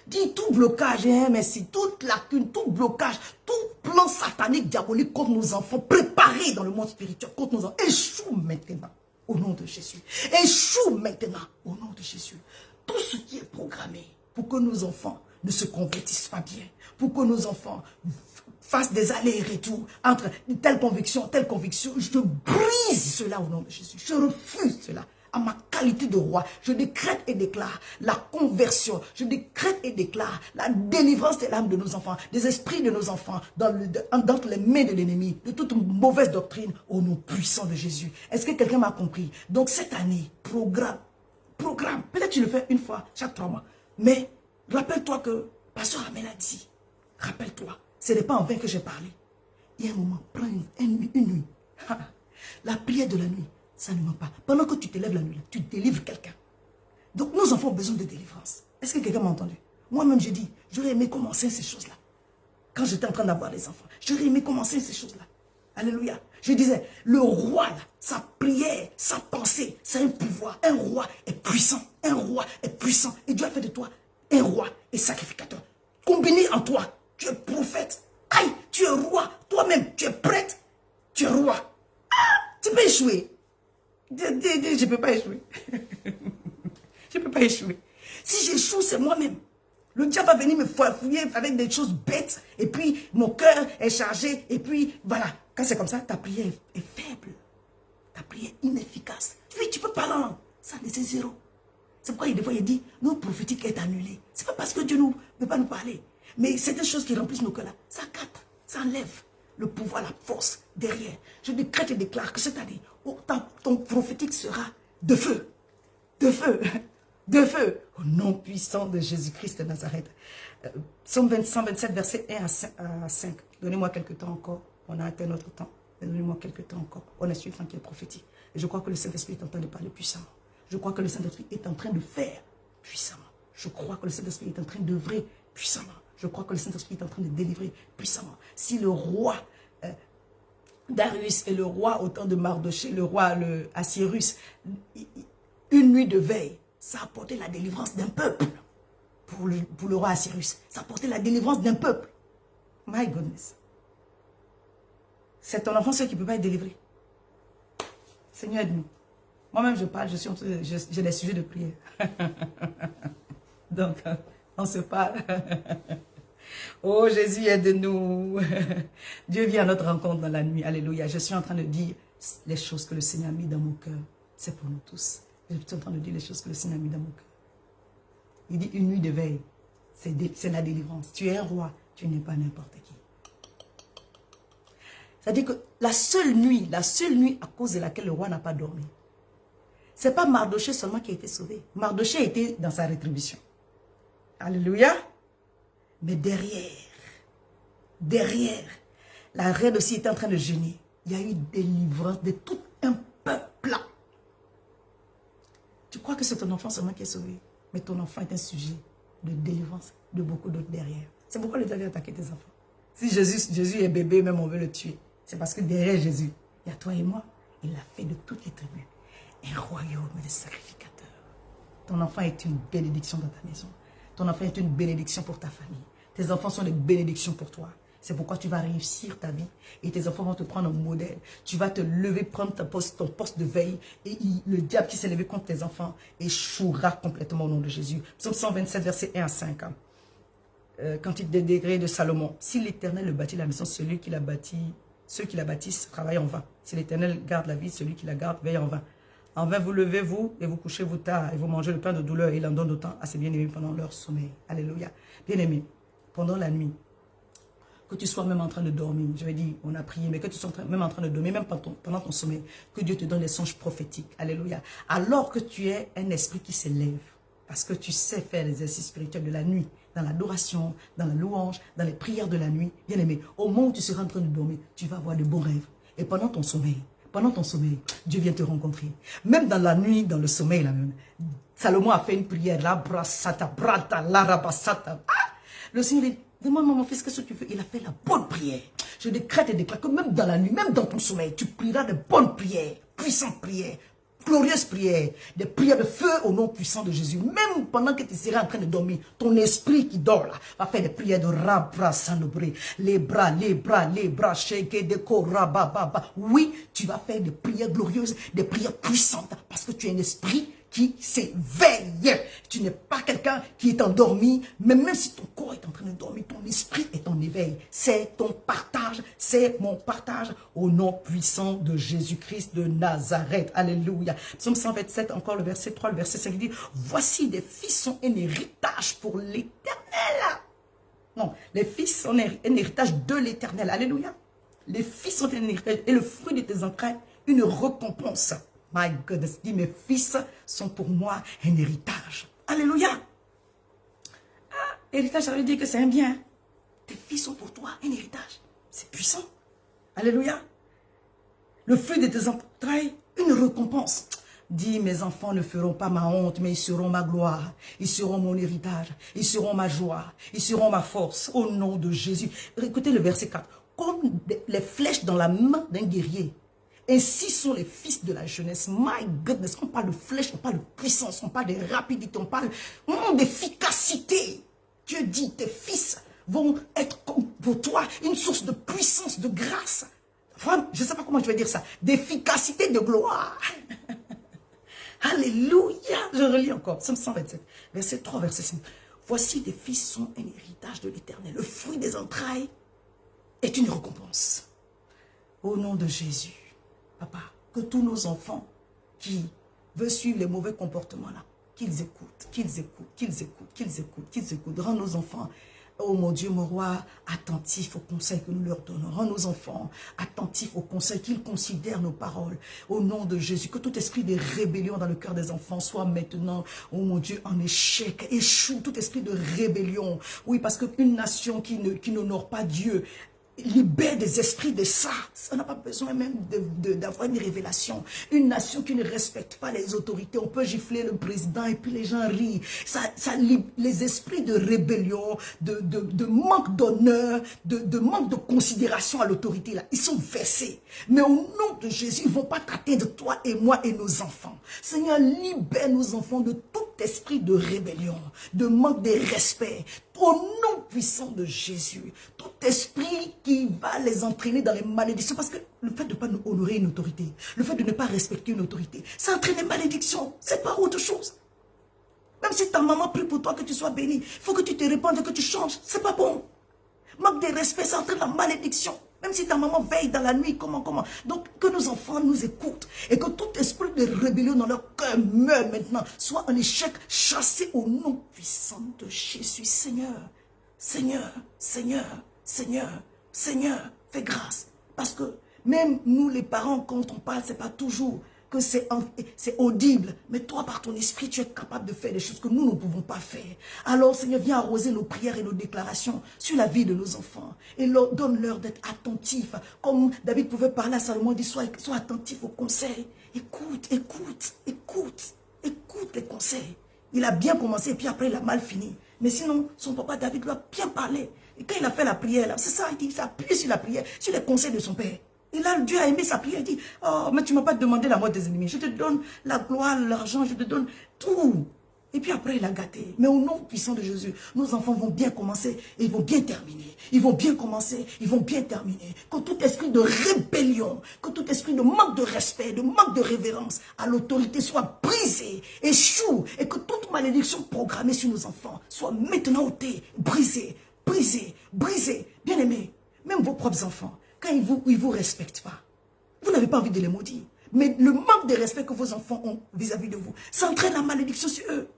S2: Dit tout blocage, merci, toute lacune, tout blocage, tout plan satanique, diabolique contre nos enfants, préparé dans le monde spirituel contre nos enfants, échoue maintenant au nom de Jésus. Échoue maintenant au nom de Jésus. Tout ce qui est programmé pour que nos enfants ne se convertissent pas bien, pour que nos enfants fassent des allers et retours entre telle conviction, je brise cela au nom de Jésus. Je refuse cela. À ma qualité de roi, je décrète et déclare la conversion. Je décrète et déclare la délivrance des âmes de nos enfants, des esprits de nos enfants, dans les mains de l'ennemi, de toute mauvaise doctrine, au nom puissant de Jésus. Est-ce que quelqu'un m'a compris? Donc cette année, programme. Peut-être tu le fais une fois chaque 3 mois. Mais rappelle-toi que Pasteur Amel a dit, rappelle-toi, ce n'est pas en vain que j'ai parlé. Il y a un moment, prends une nuit. La prière de la nuit. Ça ne ment pas. Pendant que tu te lèves la nuit, tu délivres quelqu'un. Donc nos enfants ont besoin de délivrance. Est-ce que quelqu'un m'a entendu? Moi-même, je dis, j'aurais aimé commencer ces choses-là. Quand j'étais en train d'avoir les enfants, j'aurais aimé commencer ces choses-là. Alléluia. Je disais, le roi, là, sa prière, sa pensée, c'est un pouvoir. Un roi est puissant. Un roi est puissant. Et Dieu a fait de toi un roi et sacrificateur. Combiné en toi, tu es prophète. Aïe, tu es roi. Toi-même, tu es prêtre. Tu es roi. Ah, tu peux échouer. Je ne peux pas échouer. Je ne peux pas échouer. Si j'échoue, c'est moi-même. Le diable va venir me fouiller avec des choses bêtes. Et puis, mon cœur est chargé. Et puis, voilà. Quand c'est comme ça, ta prière est faible. Ta prière est inefficace. Oui, tu peux parler en langue. Ça, c'est zéro. C'est pourquoi des fois, il dit, notre prophétique est annulée. Ce n'est pas parce que Dieu ne veut pas nous parler. Mais c'est des choses qui remplissent nos cœurs là. Ça capte, ça enlève le pouvoir, la force derrière. Je décrète et déclare que cette année, ton prophétique sera de feu. De feu. De feu. Au nom puissant de Jésus-Christ de Nazareth. Psaume 127, verset 1 à 5. Donnez-moi quelques temps encore. On a atteint notre temps. Donnez-moi quelques temps encore. On est sur le temps qui est prophétique. Et je crois que le Saint-Esprit est en train de parler puissamment. Je crois que le Saint-Esprit est en train de faire puissamment. Je crois que le Saint-Esprit est en train d'œuvrer puissamment. Je crois que le Saint-Esprit est en train de délivrer puissamment. Si le roi Darius et le roi au temps de Mardoché, le roi Assyrus, une nuit de veille, ça a apporté la délivrance d'un peuple. Pour le roi Assyrus, ça a apporté la délivrance d'un peuple. My goodness. C'est ton enfant seul qui ne peut pas être délivré. Seigneur, aide-nous. Moi-même, je parle, j'ai des sujets de prière. Donc, on se parle. Oh, Jésus, aide-nous. Dieu vient à notre rencontre dans la nuit. Alléluia. Je suis en train de dire les choses que le Seigneur a mis dans mon cœur. C'est pour nous tous. Je suis en train de dire les choses que le Seigneur a mis dans mon cœur. Il dit une nuit de veille. C'est la délivrance. Tu es un roi. Tu n'es pas n'importe qui. C'est-à-dire que la seule nuit à cause de laquelle le roi n'a pas dormi, ce n'est pas Mardoché seulement qui a été sauvé. Mardoché a été dans sa rétribution. Alléluia. Mais derrière, la reine aussi était en train de jeûner. Il y a eu délivrance de tout un peuple. Tu crois que c'est ton enfant seulement qui est sauvé, mais ton enfant est un sujet de délivrance de beaucoup d'autres derrière. C'est pourquoi le diable a attaqué tes enfants. Si Jésus est bébé, même on veut le tuer. C'est parce que derrière Jésus, il y a toi et moi. Il l'a fait de toutes les tribus un royaume de sacrificateurs. Ton enfant est une bénédiction dans ta maison. Ton enfant est une bénédiction pour ta famille. Tes enfants sont des bénédictions pour toi. C'est pourquoi tu vas réussir ta vie et tes enfants vont te prendre en modèle. Tu vas te lever, prendre ton poste de veille et le diable qui s'est levé contre tes enfants échouera complètement au nom de Jésus. Psaume 127, versets 1 à 5. Cantique des degrés de Salomon. Si l'Éternel le bâtit la maison, ceux qui la bâtissent travaillent en vain. Si l'Éternel garde la vie, celui qui la garde veille en vain. En vain, vous levez-vous et vous couchez-vous tard et vous mangez le pain de douleur et il en donne autant à ses bien-aimés pendant leur sommeil. Alléluia. Bien-aimés, pendant la nuit, que tu sois même en train de dormir, je vais dire, on a prié, mais que tu sois même en train de dormir, même pendant ton sommeil, que Dieu te donne des songes prophétiques. Alléluia. Alors que tu es un esprit qui s'élève, parce que tu sais faire l'exercice spirituel de la nuit, dans l'adoration, dans la louange, dans les prières de la nuit, bien aimé, au moment où tu seras en train de dormir, tu vas avoir de bons rêves. Et pendant ton sommeil, Dieu vient te rencontrer. Même dans la nuit, dans le sommeil, là même, Salomon a fait une prière, la brasata, brata, la rabasata. Le Seigneur dit, demande-moi mon fils, qu'est-ce que tu veux? Il a fait la bonne prière. Je décrète et déclare que même dans la nuit, même dans ton sommeil, tu prieras de bonnes prières, puissantes prières, glorieuses prières, des prières de feu au nom puissant de Jésus. Même pendant que tu seras en train de dormir, ton esprit qui dort là, va faire des prières de rabra sanobré, les bras, shake, déco, rabababa. Oui, tu vas faire des prières glorieuses, des prières puissantes, parce que tu es un esprit qui s'éveille. Tu n'es pas quelqu'un qui est endormi, mais même si ton corps est en train de dormir, ton esprit est en éveil. C'est ton partage, c'est mon partage au nom puissant de Jésus-Christ de Nazareth. Alléluia. Psaume 127, encore le verset 3, le verset 5 dit, voici des fils sont un héritage pour l'Éternel. Non, les fils sont un héritage de l'Éternel. Alléluia. Les fils sont un héritage et le fruit de tes entrailles, une récompense. My goodness, dit mes fils sont pour moi un héritage. Alléluia. Héritage, ça veut dire que c'est un bien. Tes fils sont pour toi un héritage. C'est puissant. Alléluia. Le fruit de tes entrailles, une récompense. Dis, mes enfants ne feront pas ma honte, mais ils seront ma gloire. Ils seront mon héritage. Ils seront ma joie. Ils seront ma force. Au nom de Jésus. Écoutez le verset 4. Comme les flèches dans la main d'un guerrier. Ainsi sont les fils de la jeunesse. My goodness, on parle de flèche, on parle de puissance, on parle de rapidité, on parle d'efficacité. Dieu dit, tes fils vont être comme pour toi une source de puissance, de grâce. Enfin, je ne sais pas comment je vais dire ça. D'efficacité, de gloire. Alléluia. Je relis encore. Psaume 127, verset 3, verset 5. Voici des fils sont un héritage de l'Éternel. Le fruit des entrailles est une récompense. Au nom de Jésus. Papa, que tous nos enfants qui veulent suivre les mauvais comportements là, qu'ils écoutent, qu'ils écoutent, qu'ils écoutent, qu'ils écoutent, qu'ils écoutent. Rends nos enfants, oh mon Dieu, mon roi, attentifs aux conseils que nous leur donnons. Rends nos enfants attentifs aux conseils, qu'ils considèrent nos paroles. Au nom de Jésus, que tout esprit de rébellion dans le cœur des enfants soit maintenant, oh mon Dieu, en échec. Échoue tout esprit de rébellion. Oui, parce qu'une nation qui n'honore pas Dieu, libère des esprits de ça. Ça n'a pas besoin même d'avoir une révélation. Une nation qui ne respecte pas les autorités. On peut gifler le président et puis les gens rient. Ça les esprits de rébellion, de manque d'honneur, de manque de considération à l'autorité, là, ils sont versés. Mais au nom de Jésus, ils ne vont pas t'atteindre toi et moi et nos enfants. Seigneur, libère nos enfants de tout esprit de rébellion, de manque de respect. Au nom puissant de Jésus, tout esprit qui va les entraîner dans les malédictions, parce que le fait de ne pas honorer une autorité, le fait de ne pas respecter une autorité, ça entraîne des malédictions, c'est pas autre chose. Même si ta maman prie pour toi que tu sois béni, il faut que tu te répandes, que tu changes, c'est pas bon. Manque de respect, ça entraîne la malédiction. Même si ta maman veille dans la nuit, comment. Donc, que nos enfants nous écoutent et que tout esprit de rébellion dans leur cœur meure maintenant, soit en échec, chassé au nom puissant de Jésus. Seigneur, fais grâce. Parce que même nous, les parents, quand on parle, c'est pas toujours que c'est audible. Mais toi, par ton esprit, tu es capable de faire des choses que nous ne pouvons pas faire. Alors, Seigneur, viens arroser nos prières et nos déclarations sur la vie de nos enfants. Et donne-leur d'être attentifs. Comme David pouvait parler à Salomon, il dit, sois attentif aux conseils. Écoute les conseils. Il a bien commencé et puis après, il a mal fini. Mais sinon, son papa David lui a bien parlé. Et quand il a fait la prière, c'est ça, il s'appuie sur la prière, sur les conseils de son père. Et là, Dieu a aimé sa prière. Il dit, oh, mais tu ne m'as pas demandé la mort des ennemis. Je te donne la gloire, l'argent, je te donne tout. Et puis après, il a gâté. Mais au nom puissant de Jésus, nos enfants vont bien commencer et ils vont bien terminer. Ils vont bien commencer, ils vont bien terminer. Que tout esprit de rébellion, que tout esprit de manque de respect, de manque de révérence à l'autorité soit brisé, échoue. Et que toute malédiction programmée sur nos enfants soit maintenant ôtée, brisée, brisée, brisée. Bien aimé, même vos propres enfants, quand ils vous respectent pas, vous n'avez pas envie de les maudire. Mais le manque de respect que vos enfants ont vis-à-vis de vous, ça entraîne la malédiction sur eux.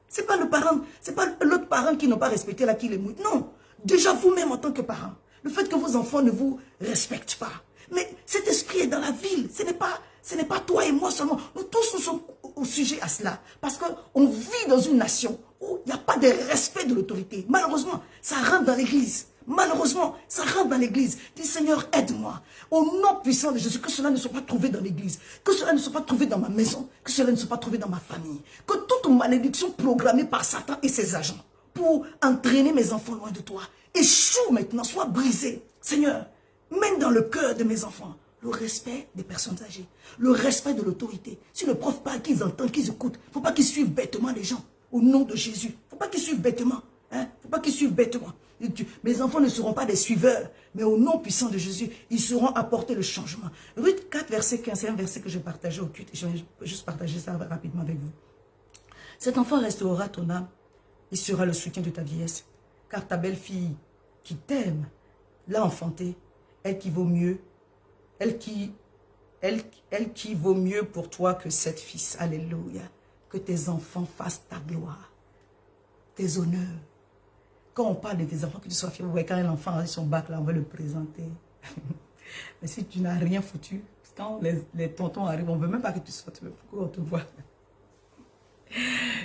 S2: C'est pas le parent, c'est pas l'autre parent qui n'a pas respecté là qui les mouille. Non, déjà vous-même en tant que parent, le fait que vos enfants ne vous respectent pas. Mais cet esprit est dans la ville, ce n'est pas toi et moi seulement. Nous tous nous sommes au sujet à cela. Parce qu'on vit dans une nation où il n'y a pas de respect de l'autorité. Malheureusement, ça rentre dans l'église. Malheureusement, ça rentre dans l'église. Dis Seigneur, aide-moi. Au nom puissant de Jésus, que cela ne soit pas trouvé dans l'église. Que cela ne soit pas trouvé dans ma maison. Que cela ne soit pas trouvé dans ma famille. Que toute malédiction programmée par Satan et ses agents pour entraîner mes enfants loin de toi échoue maintenant, soit brisée. Seigneur, mène dans le cœur de mes enfants le respect des personnes âgées, le respect de l'autorité. Si le prof parle, qu'ils entendent, qu'ils écoutent, il ne faut pas qu'ils suivent bêtement les gens. Au nom de Jésus, il ne faut pas qu'ils suivent bêtement. Il ne faut pas qu'ils suivent bêtement. Mes enfants ne seront pas des suiveurs, mais au nom puissant de Jésus, ils seront apporter le changement. Ruth 4, verset 15, c'est un verset que j'ai partagé au culte. Je vais juste partager ça rapidement avec vous. Cet enfant restaurera ton âme. Il sera le soutien de ta vieillesse. Car ta belle-fille qui t'aime l'a enfantée, elle qui vaut mieux, elle qui vaut mieux pour toi que 7 fils. Alléluia. Que tes enfants fassent ta gloire, tes honneurs. Quand on parle de tes enfants, que tu sois fier, vous voyez, quand un enfant a son bac, là, on va le présenter. Mais si tu n'as rien foutu, quand les tontons arrivent, on ne veut même pas que tu sois, pourquoi on te voit?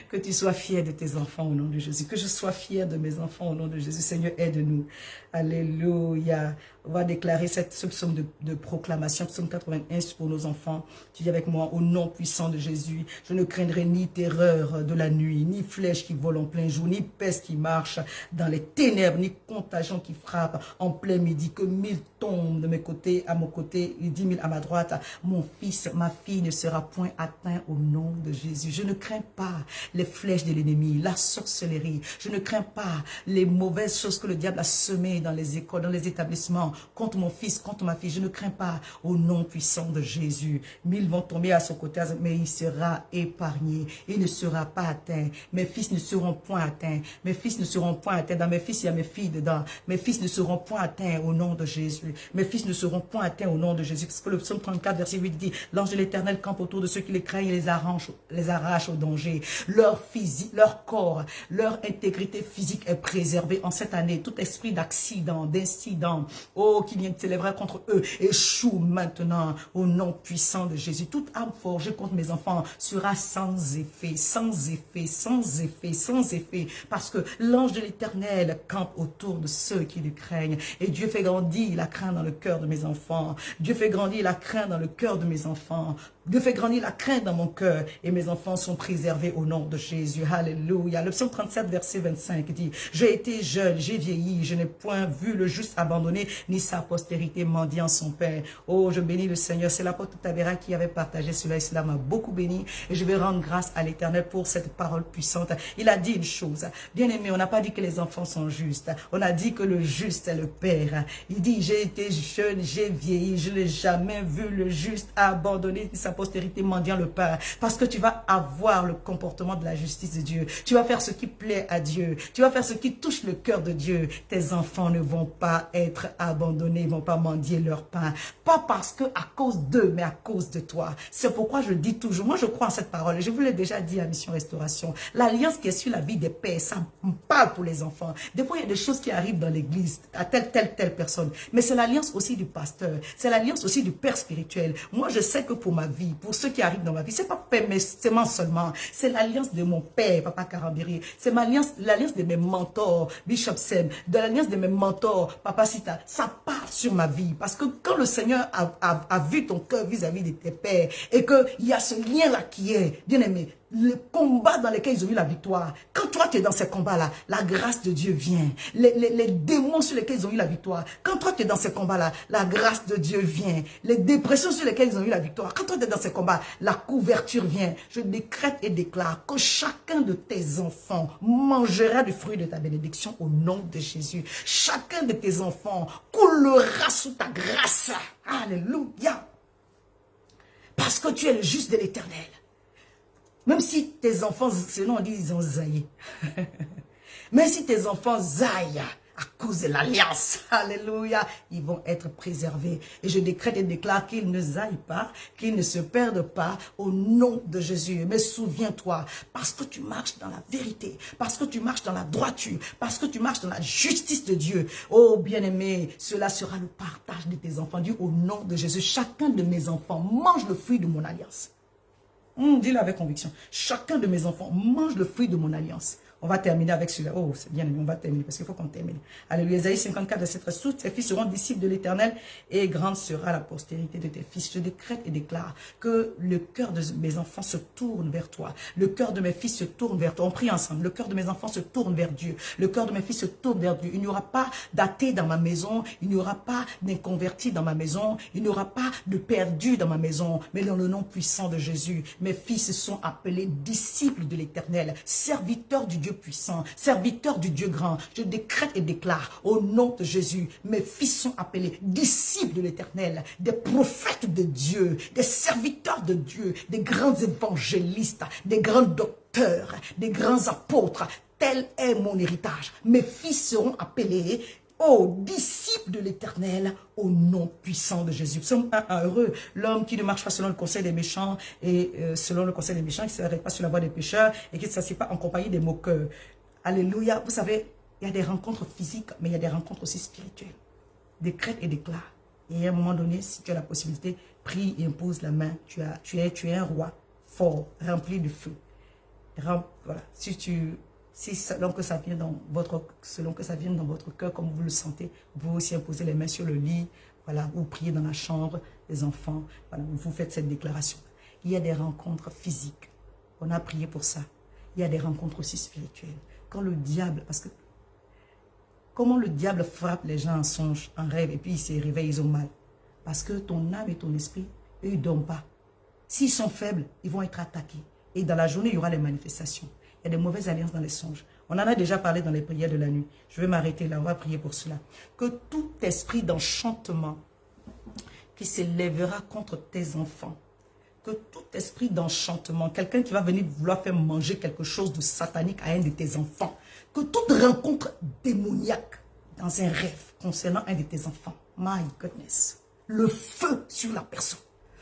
S2: Que tu sois fier de tes enfants au nom de Jésus. Que je sois fier de mes enfants au nom de Jésus. Seigneur, aide-nous. Alléluia. On va déclarer ce psaume de proclamation, psaume 81 pour nos enfants. Tu dis avec moi, au nom puissant de Jésus, je ne craindrai ni terreur de la nuit, ni flèche qui vole en plein jour, ni peste qui marche dans les ténèbres, ni contagion qui frappe en plein midi. Que 1000 tombent de mes côtés, à mon côté, et 10 000 à ma droite. Mon fils, ma fille ne sera point atteint au nom de Jésus. Je ne crains pas les flèches de l'ennemi, la sorcellerie. Je ne crains pas les mauvaises choses que le diable a semées dans les écoles, dans les établissements, contre mon fils, contre ma fille. Je ne crains pas au nom puissant de Jésus. 1000 vont tomber à son côté, mais il sera épargné. Il ne sera pas atteint. Mes fils ne seront point atteints. Mes fils ne seront point atteints. Dans mes fils, il y a mes filles dedans. Mes fils ne seront point atteints au nom de Jésus. Mes fils ne seront point atteints au nom de Jésus. Parce que le psaume 34, verset 8 dit, l'ange de l'Éternel campe autour de ceux qui les craignent et les arrache au danger. Leur physique, leur corps, leur intégrité physique est préservée en cette année. Tout esprit d'accident, d'incident, qui vient de s'élèverait contre eux, échoue maintenant au nom puissant de Jésus. Toute âme forgée contre mes enfants sera sans effet, sans effet, sans effet, sans effet, parce que l'ange de l'Éternel campe autour de ceux qui le craignent. Et Dieu fait grandir la crainte dans le cœur de mes enfants. Dieu fait grandir la crainte dans le cœur de mes enfants. Dieu fait grandir la crainte dans mon cœur et mes enfants sont préservés au nom de Jésus. Alléluia. Le psaume 37, verset 25 dit, j'ai été jeune, j'ai vieilli, je n'ai point vu le juste abandonné, ni sa postérité mendiant son père. Oh, je bénis le Seigneur. C'est l'apôtre Tabera qui avait partagé cela et cela m'a beaucoup béni. Et je vais rendre grâce à l'Éternel pour cette parole puissante. Il a dit une chose. Bien aimé, on n'a pas dit que les enfants sont justes. On a dit que le juste est le Père. Il dit, j'ai été jeune, j'ai vieilli, je n'ai jamais vu le juste abandonné, ni sa postérité mendiant le pain, parce que tu vas avoir le comportement de la justice de Dieu. Tu vas faire ce qui plaît à Dieu. Tu vas faire ce qui touche le cœur de Dieu. Tes enfants ne vont pas être abandonnés, ils ne vont pas mendier leur pain. Pas parce que à cause d'eux, mais à cause de toi. C'est pourquoi je dis toujours, moi je crois en cette parole, et je vous l'ai déjà dit à Mission Restauration, l'alliance qui est sur la vie des pères, ça me parle pour les enfants. Des fois, il y a des choses qui arrivent dans l'église, à telle personne, mais c'est l'alliance aussi du pasteur, c'est l'alliance aussi du père spirituel. Moi, je sais que pour ma vie, pour ceux qui arrivent dans ma vie, c'est pas père, mais c'est moi seulement. C'est l'alliance de mon père, Papa Karambiri. C'est l'alliance de mes mentors, Bishop Sem, de l'alliance de mes mentors, Papa Sita. Ça part sur ma vie. Parce que quand le Seigneur a vu ton cœur vis-à-vis de tes pères et qu'il y a ce lien-là qui est, bien aimé, les combats dans lesquels ils ont eu la victoire. Quand toi, tu es dans ces combats-là, la grâce de Dieu vient. Les démons sur lesquels ils ont eu la victoire. Quand toi, tu es dans ces combats-là, la grâce de Dieu vient. Les dépressions sur lesquelles ils ont eu la victoire. Quand toi, tu es dans ces combats, la couverture vient. Je décrète et déclare que chacun de tes enfants mangera du fruit de ta bénédiction au nom de Jésus. Chacun de tes enfants coulera sous ta grâce. Alléluia. Parce que tu es le juste de l'Éternel. Même si tes enfants, sinon on dit ils ont zaillé. Même si tes enfants zaillent à cause de l'alliance, alléluia, ils vont être préservés. Et je décrète et déclare qu'ils ne zaillent pas, qu'ils ne se perdent pas au nom de Jésus. Mais souviens-toi, parce que tu marches dans la vérité, parce que tu marches dans la droiture, parce que tu marches dans la justice de Dieu, oh bien-aimé, cela sera le partage de tes enfants. Dis au nom de Jésus, chacun de mes enfants mange le fruit de mon alliance. Dis-le avec conviction. Chacun de mes enfants mange le fruit de mon alliance. On va terminer avec celui-là. Oh, c'est bien, on va terminer parce qu'il faut qu'on termine. Alléluia. Isaïe 54, verset 13. Tous tes fils seront disciples de l'Éternel et grande sera la postérité de tes fils. Je décrète et déclare que le cœur de mes enfants se tourne vers toi. Le cœur de mes fils se tourne vers toi. On prie ensemble. Le cœur de mes enfants se tourne vers Dieu. Le cœur de mes fils se tourne vers Dieu. Il n'y aura pas d'athée dans ma maison. Il n'y aura pas d'inconvertis dans ma maison. Il n'y aura pas de perdus dans ma maison. Mais dans le nom puissant de Jésus, mes fils sont appelés disciples de l'Éternel, serviteurs du Dieu puissant, serviteur du Dieu grand. Je décrète et déclare au nom de Jésus, mes fils sont appelés disciples de l'Éternel, des prophètes de Dieu, des serviteurs de Dieu, des grands évangélistes, des grands docteurs, des grands apôtres. Tel est mon héritage. Mes fils seront appelés disciples de l'Éternel, au nom puissant de Jésus. Psaume 1, heureux l'homme qui ne marche pas selon le conseil des méchants et selon le conseil des méchants, qui ne s'arrête pas sur la voie des pécheurs et qui ne s'assied pas en compagnie des moqueurs. Alléluia. Vous savez, il y a des rencontres physiques, mais il y a des rencontres aussi spirituelles. Décrète et déclare. Et à un moment donné, si tu as la possibilité, prie et impose la main. Tu es un roi fort, rempli de feu. Voilà. Si selon que ça vient dans votre cœur, comme vous le sentez, vous aussi imposez les mains sur le lit, voilà, vous priez dans la chambre des enfants, voilà, vous faites cette déclaration. Il y a des rencontres physiques, on a prié pour ça. Il y a des rencontres aussi spirituelles. Quand le diable, parce que comment le diable frappe les gens en songe, en rêve, et puis ils se réveillent, ils ont mal. Parce que ton âme et ton esprit, eux, ils ne dorment pas. S'ils sont faibles, ils vont être attaqués. Et dans la journée, il y aura les manifestations. Il y a des mauvaises alliances dans les songes. On en a déjà parlé dans les prières de la nuit. Je vais m'arrêter là, on va prier pour cela. Que tout esprit d'enchantement qui s'élèvera contre tes enfants, que tout esprit d'enchantement, quelqu'un qui va venir vouloir faire manger quelque chose de satanique à un de tes enfants, que toute rencontre démoniaque dans un rêve concernant un de tes enfants, my goodness, le feu sur la personne,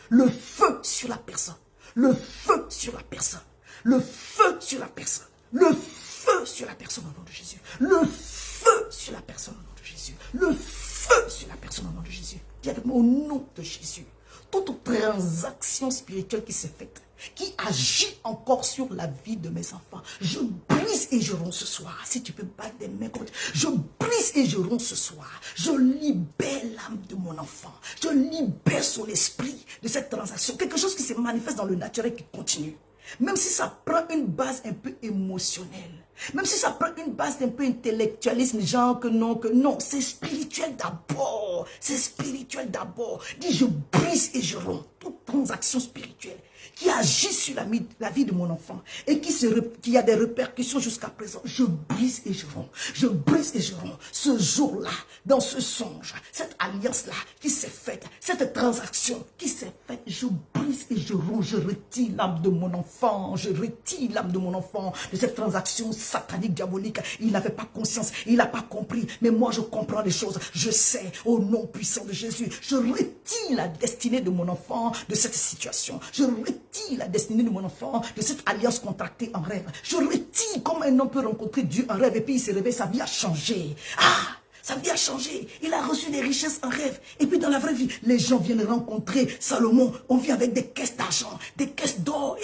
S2: le feu sur la personne, le feu sur la personne. Le feu sur la personne. Le feu sur la personne au nom de Jésus. Le feu sur la personne au nom de Jésus. Le feu sur la personne au nom de Jésus. Dis avec moi au nom de Jésus. Toute transaction spirituelle qui s'est faite, qui agit encore sur la vie de mes enfants, je brise et je romps ce soir. Si tu peux battre des mains comme je brise et je romps ce soir. Je libère l'âme de mon enfant. Je libère son esprit de cette transaction. Quelque chose qui se manifeste dans le naturel qui continue. Même si ça prend une base un peu émotionnelle, même si ça prend une base un peu intellectualisme, genre que non, c'est spirituel d'abord, c'est spirituel d'abord. Dis, je brise et je romps toute transaction spirituelle qui agit sur la vie de mon enfant et qui a des répercussions jusqu'à présent. Je brise et je romps, je brise et je romps. Ce jour-là, dans ce songe, cette alliance-là qui s'est faite, cette transaction qui s'est faite, je brise et je romps, je retire l'âme de mon enfant, je retire l'âme de mon enfant de cette transaction satanique, diabolique. Il n'avait pas conscience, il n'a pas compris, mais moi je comprends les choses, je sais, au nom puissant de Jésus, je retire la destinée de mon enfant de cette situation, je retire la destinée de mon enfant de cette alliance contractée en rêve, je retire comme un homme peut rencontrer Dieu en rêve et puis il se réveille, sa vie a changé. Sa vie a changé. Il a reçu des richesses en rêve. Et puis dans la vraie vie, les gens viennent rencontrer Salomon. On vient avec des caisses d'argent, des caisses d'or.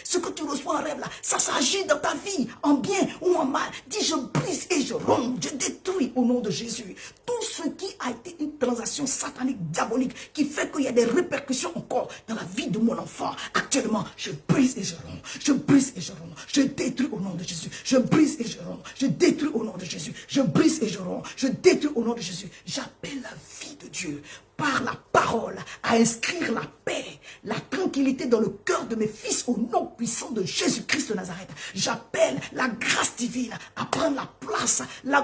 S2: Ce que tu reçois en rêve là, ça s'agit dans ta vie, en bien ou en mal. Dis, je brise et je romps, je détruis au nom de Jésus. Tout ce qui a été une transaction satanique, diabolique, qui fait qu'il y a des répercussions encore dans la vie de mon enfant, actuellement, je brise et je romps. Je brise et je romps. Je détruis au nom de Jésus. Je brise et je romps. Je détruis au nom de Jésus. Je brise et je romps. Je détruis au nom de Jésus. J'appelle la vie de Dieu par la parole à inscrire la paix, la tranquillité dans le cœur de mes fils au nom puissant de Jésus-Christ de Nazareth. J'appelle la grâce divine à prendre la place, la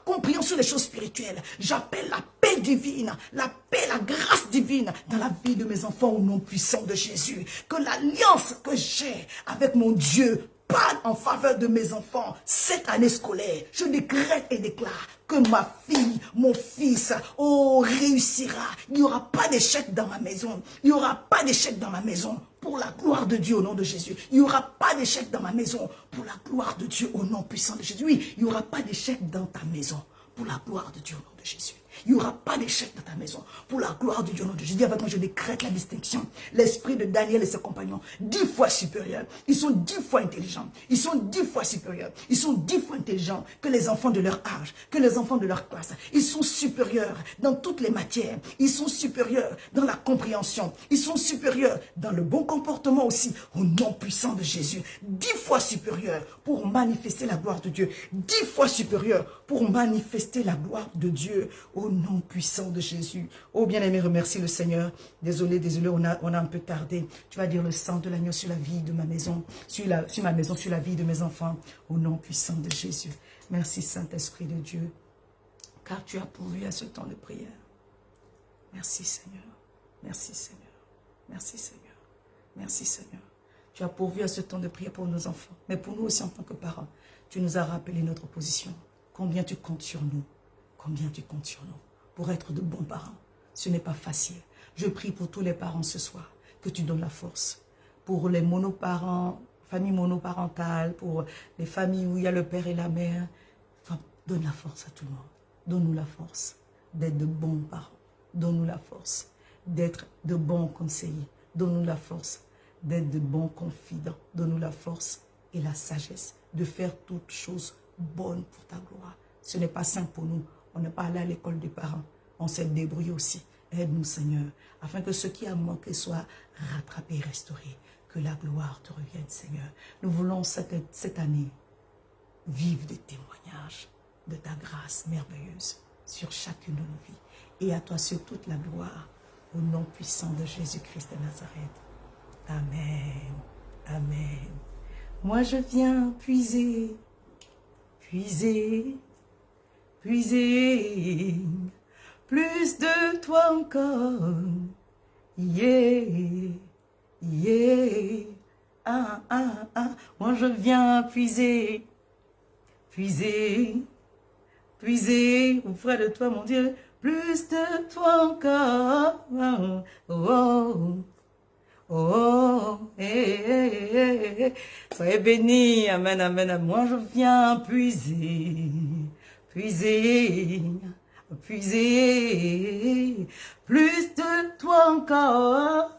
S2: compréhension des choses spirituelles. J'appelle la paix divine, la paix, la grâce divine dans la vie de mes enfants au nom puissant de Jésus. Que l'alliance que j'ai avec mon Dieu parle en faveur de mes enfants cette année scolaire. Je décrète et déclare que ma fille, mon fils, réussira. Il n'y aura pas d'échec dans ma maison. Il n'y aura pas d'échec dans ma maison. Pour la gloire de Dieu au nom de Jésus. Il n'y aura pas d'échec dans ma maison. Pour la gloire de Dieu au nom puissant de Jésus. Oui, il n'y aura pas d'échec dans ta maison. Pour la gloire de Dieu au nom de Jésus. Il n'y aura pas d'échec dans ta maison. Pour la gloire de Dieu au nom de Jésus. Dis avec moi, je décrète la distinction. L'esprit de Daniel et ses compagnons, 10 fois supérieurs. Ils sont 10 fois intelligents. Ils sont 10 fois supérieurs. Ils sont 10 fois intelligents que les enfants de leur âge, que les enfants de leur classe. Ils sont supérieurs dans toutes les matières. Ils sont supérieurs dans la compréhension. Ils sont supérieurs dans le bon comportement aussi. Au nom puissant de Jésus. 10 fois supérieurs pour manifester la gloire de Dieu. 10 fois supérieurs pour manifester la gloire de Dieu. Au nom puissant de Jésus. Oh bien-aimé, remercie le Seigneur. Désolé, on a un peu tardé. Tu vas dire le sang de l'agneau sur la vie de ma maison, sur ma maison, sur la vie de mes enfants. Au nom puissant de Jésus. Merci Saint-Esprit de Dieu, car tu as pourvu à ce temps de prière. Merci Seigneur. Merci Seigneur. Merci Seigneur. Merci Seigneur. Tu as pourvu à ce temps de prière pour nos enfants, mais pour nous aussi en tant que parents. Tu nous as rappelé notre position. Combien tu comptes sur nous. Combien tu comptes sur nous pour être de bons parents. Ce n'est pas facile. Je prie pour tous les parents ce soir, que tu donnes la force. Pour les monoparents, familles monoparentales, pour les familles où il y a le père et la mère. Enfin, donne la force à tout le monde. Donne-nous la force d'être de bons parents. Donne-nous la force d'être de bons conseillers. Donne-nous la force d'être de bons confidents. Donne-nous la force et la sagesse de faire toutes choses bonnes pour ta gloire. Ce n'est pas simple pour nous. On n'est pas allé à l'école des parents. On s'est débrouillé aussi. Aide-nous, Seigneur, afin que ce qui a manqué soit rattrapé et restauré. Que la gloire te revienne, Seigneur. Nous voulons cette année vivre des témoignages de ta grâce merveilleuse sur chacune de nos vies. Et à toi seul toute la gloire, au nom puissant de Jésus-Christ de Nazareth. Amen. Amen. Moi je viens puiser, puiser, puiser, plus de toi encore, yeah, yeah, ah, ah, ah, moi je viens puiser, puiser, puiser, auprès de toi mon Dieu, plus de toi encore, oh, oh, oh, soyez bénis, amen, amen, amen. Moi je viens puiser, puiser, puiser, plus de toi encore.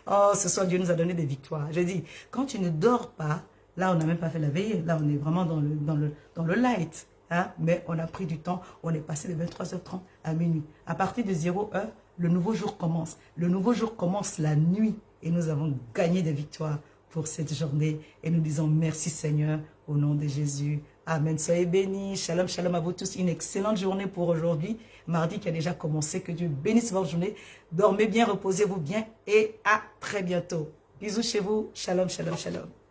S2: Oh, ce soir Dieu nous a donné des victoires. J'ai dit, quand tu ne dors pas, là on n'a même pas fait la veillée, là on est vraiment dans le light. Hein? Mais on a pris du temps, on est passé de 23h30 à minuit. À partir de 0h, le nouveau jour commence. Le nouveau jour commence la nuit et nous avons gagné des victoires pour cette journée. Et nous disons merci Seigneur au nom de Jésus. Amen. Soyez bénis. Shalom, shalom à vous tous. Une excellente journée pour aujourd'hui. Mardi qui a déjà commencé. Que Dieu bénisse votre journée. Dormez bien, reposez-vous bien et à très bientôt. Bisous chez vous. Shalom, shalom, shalom.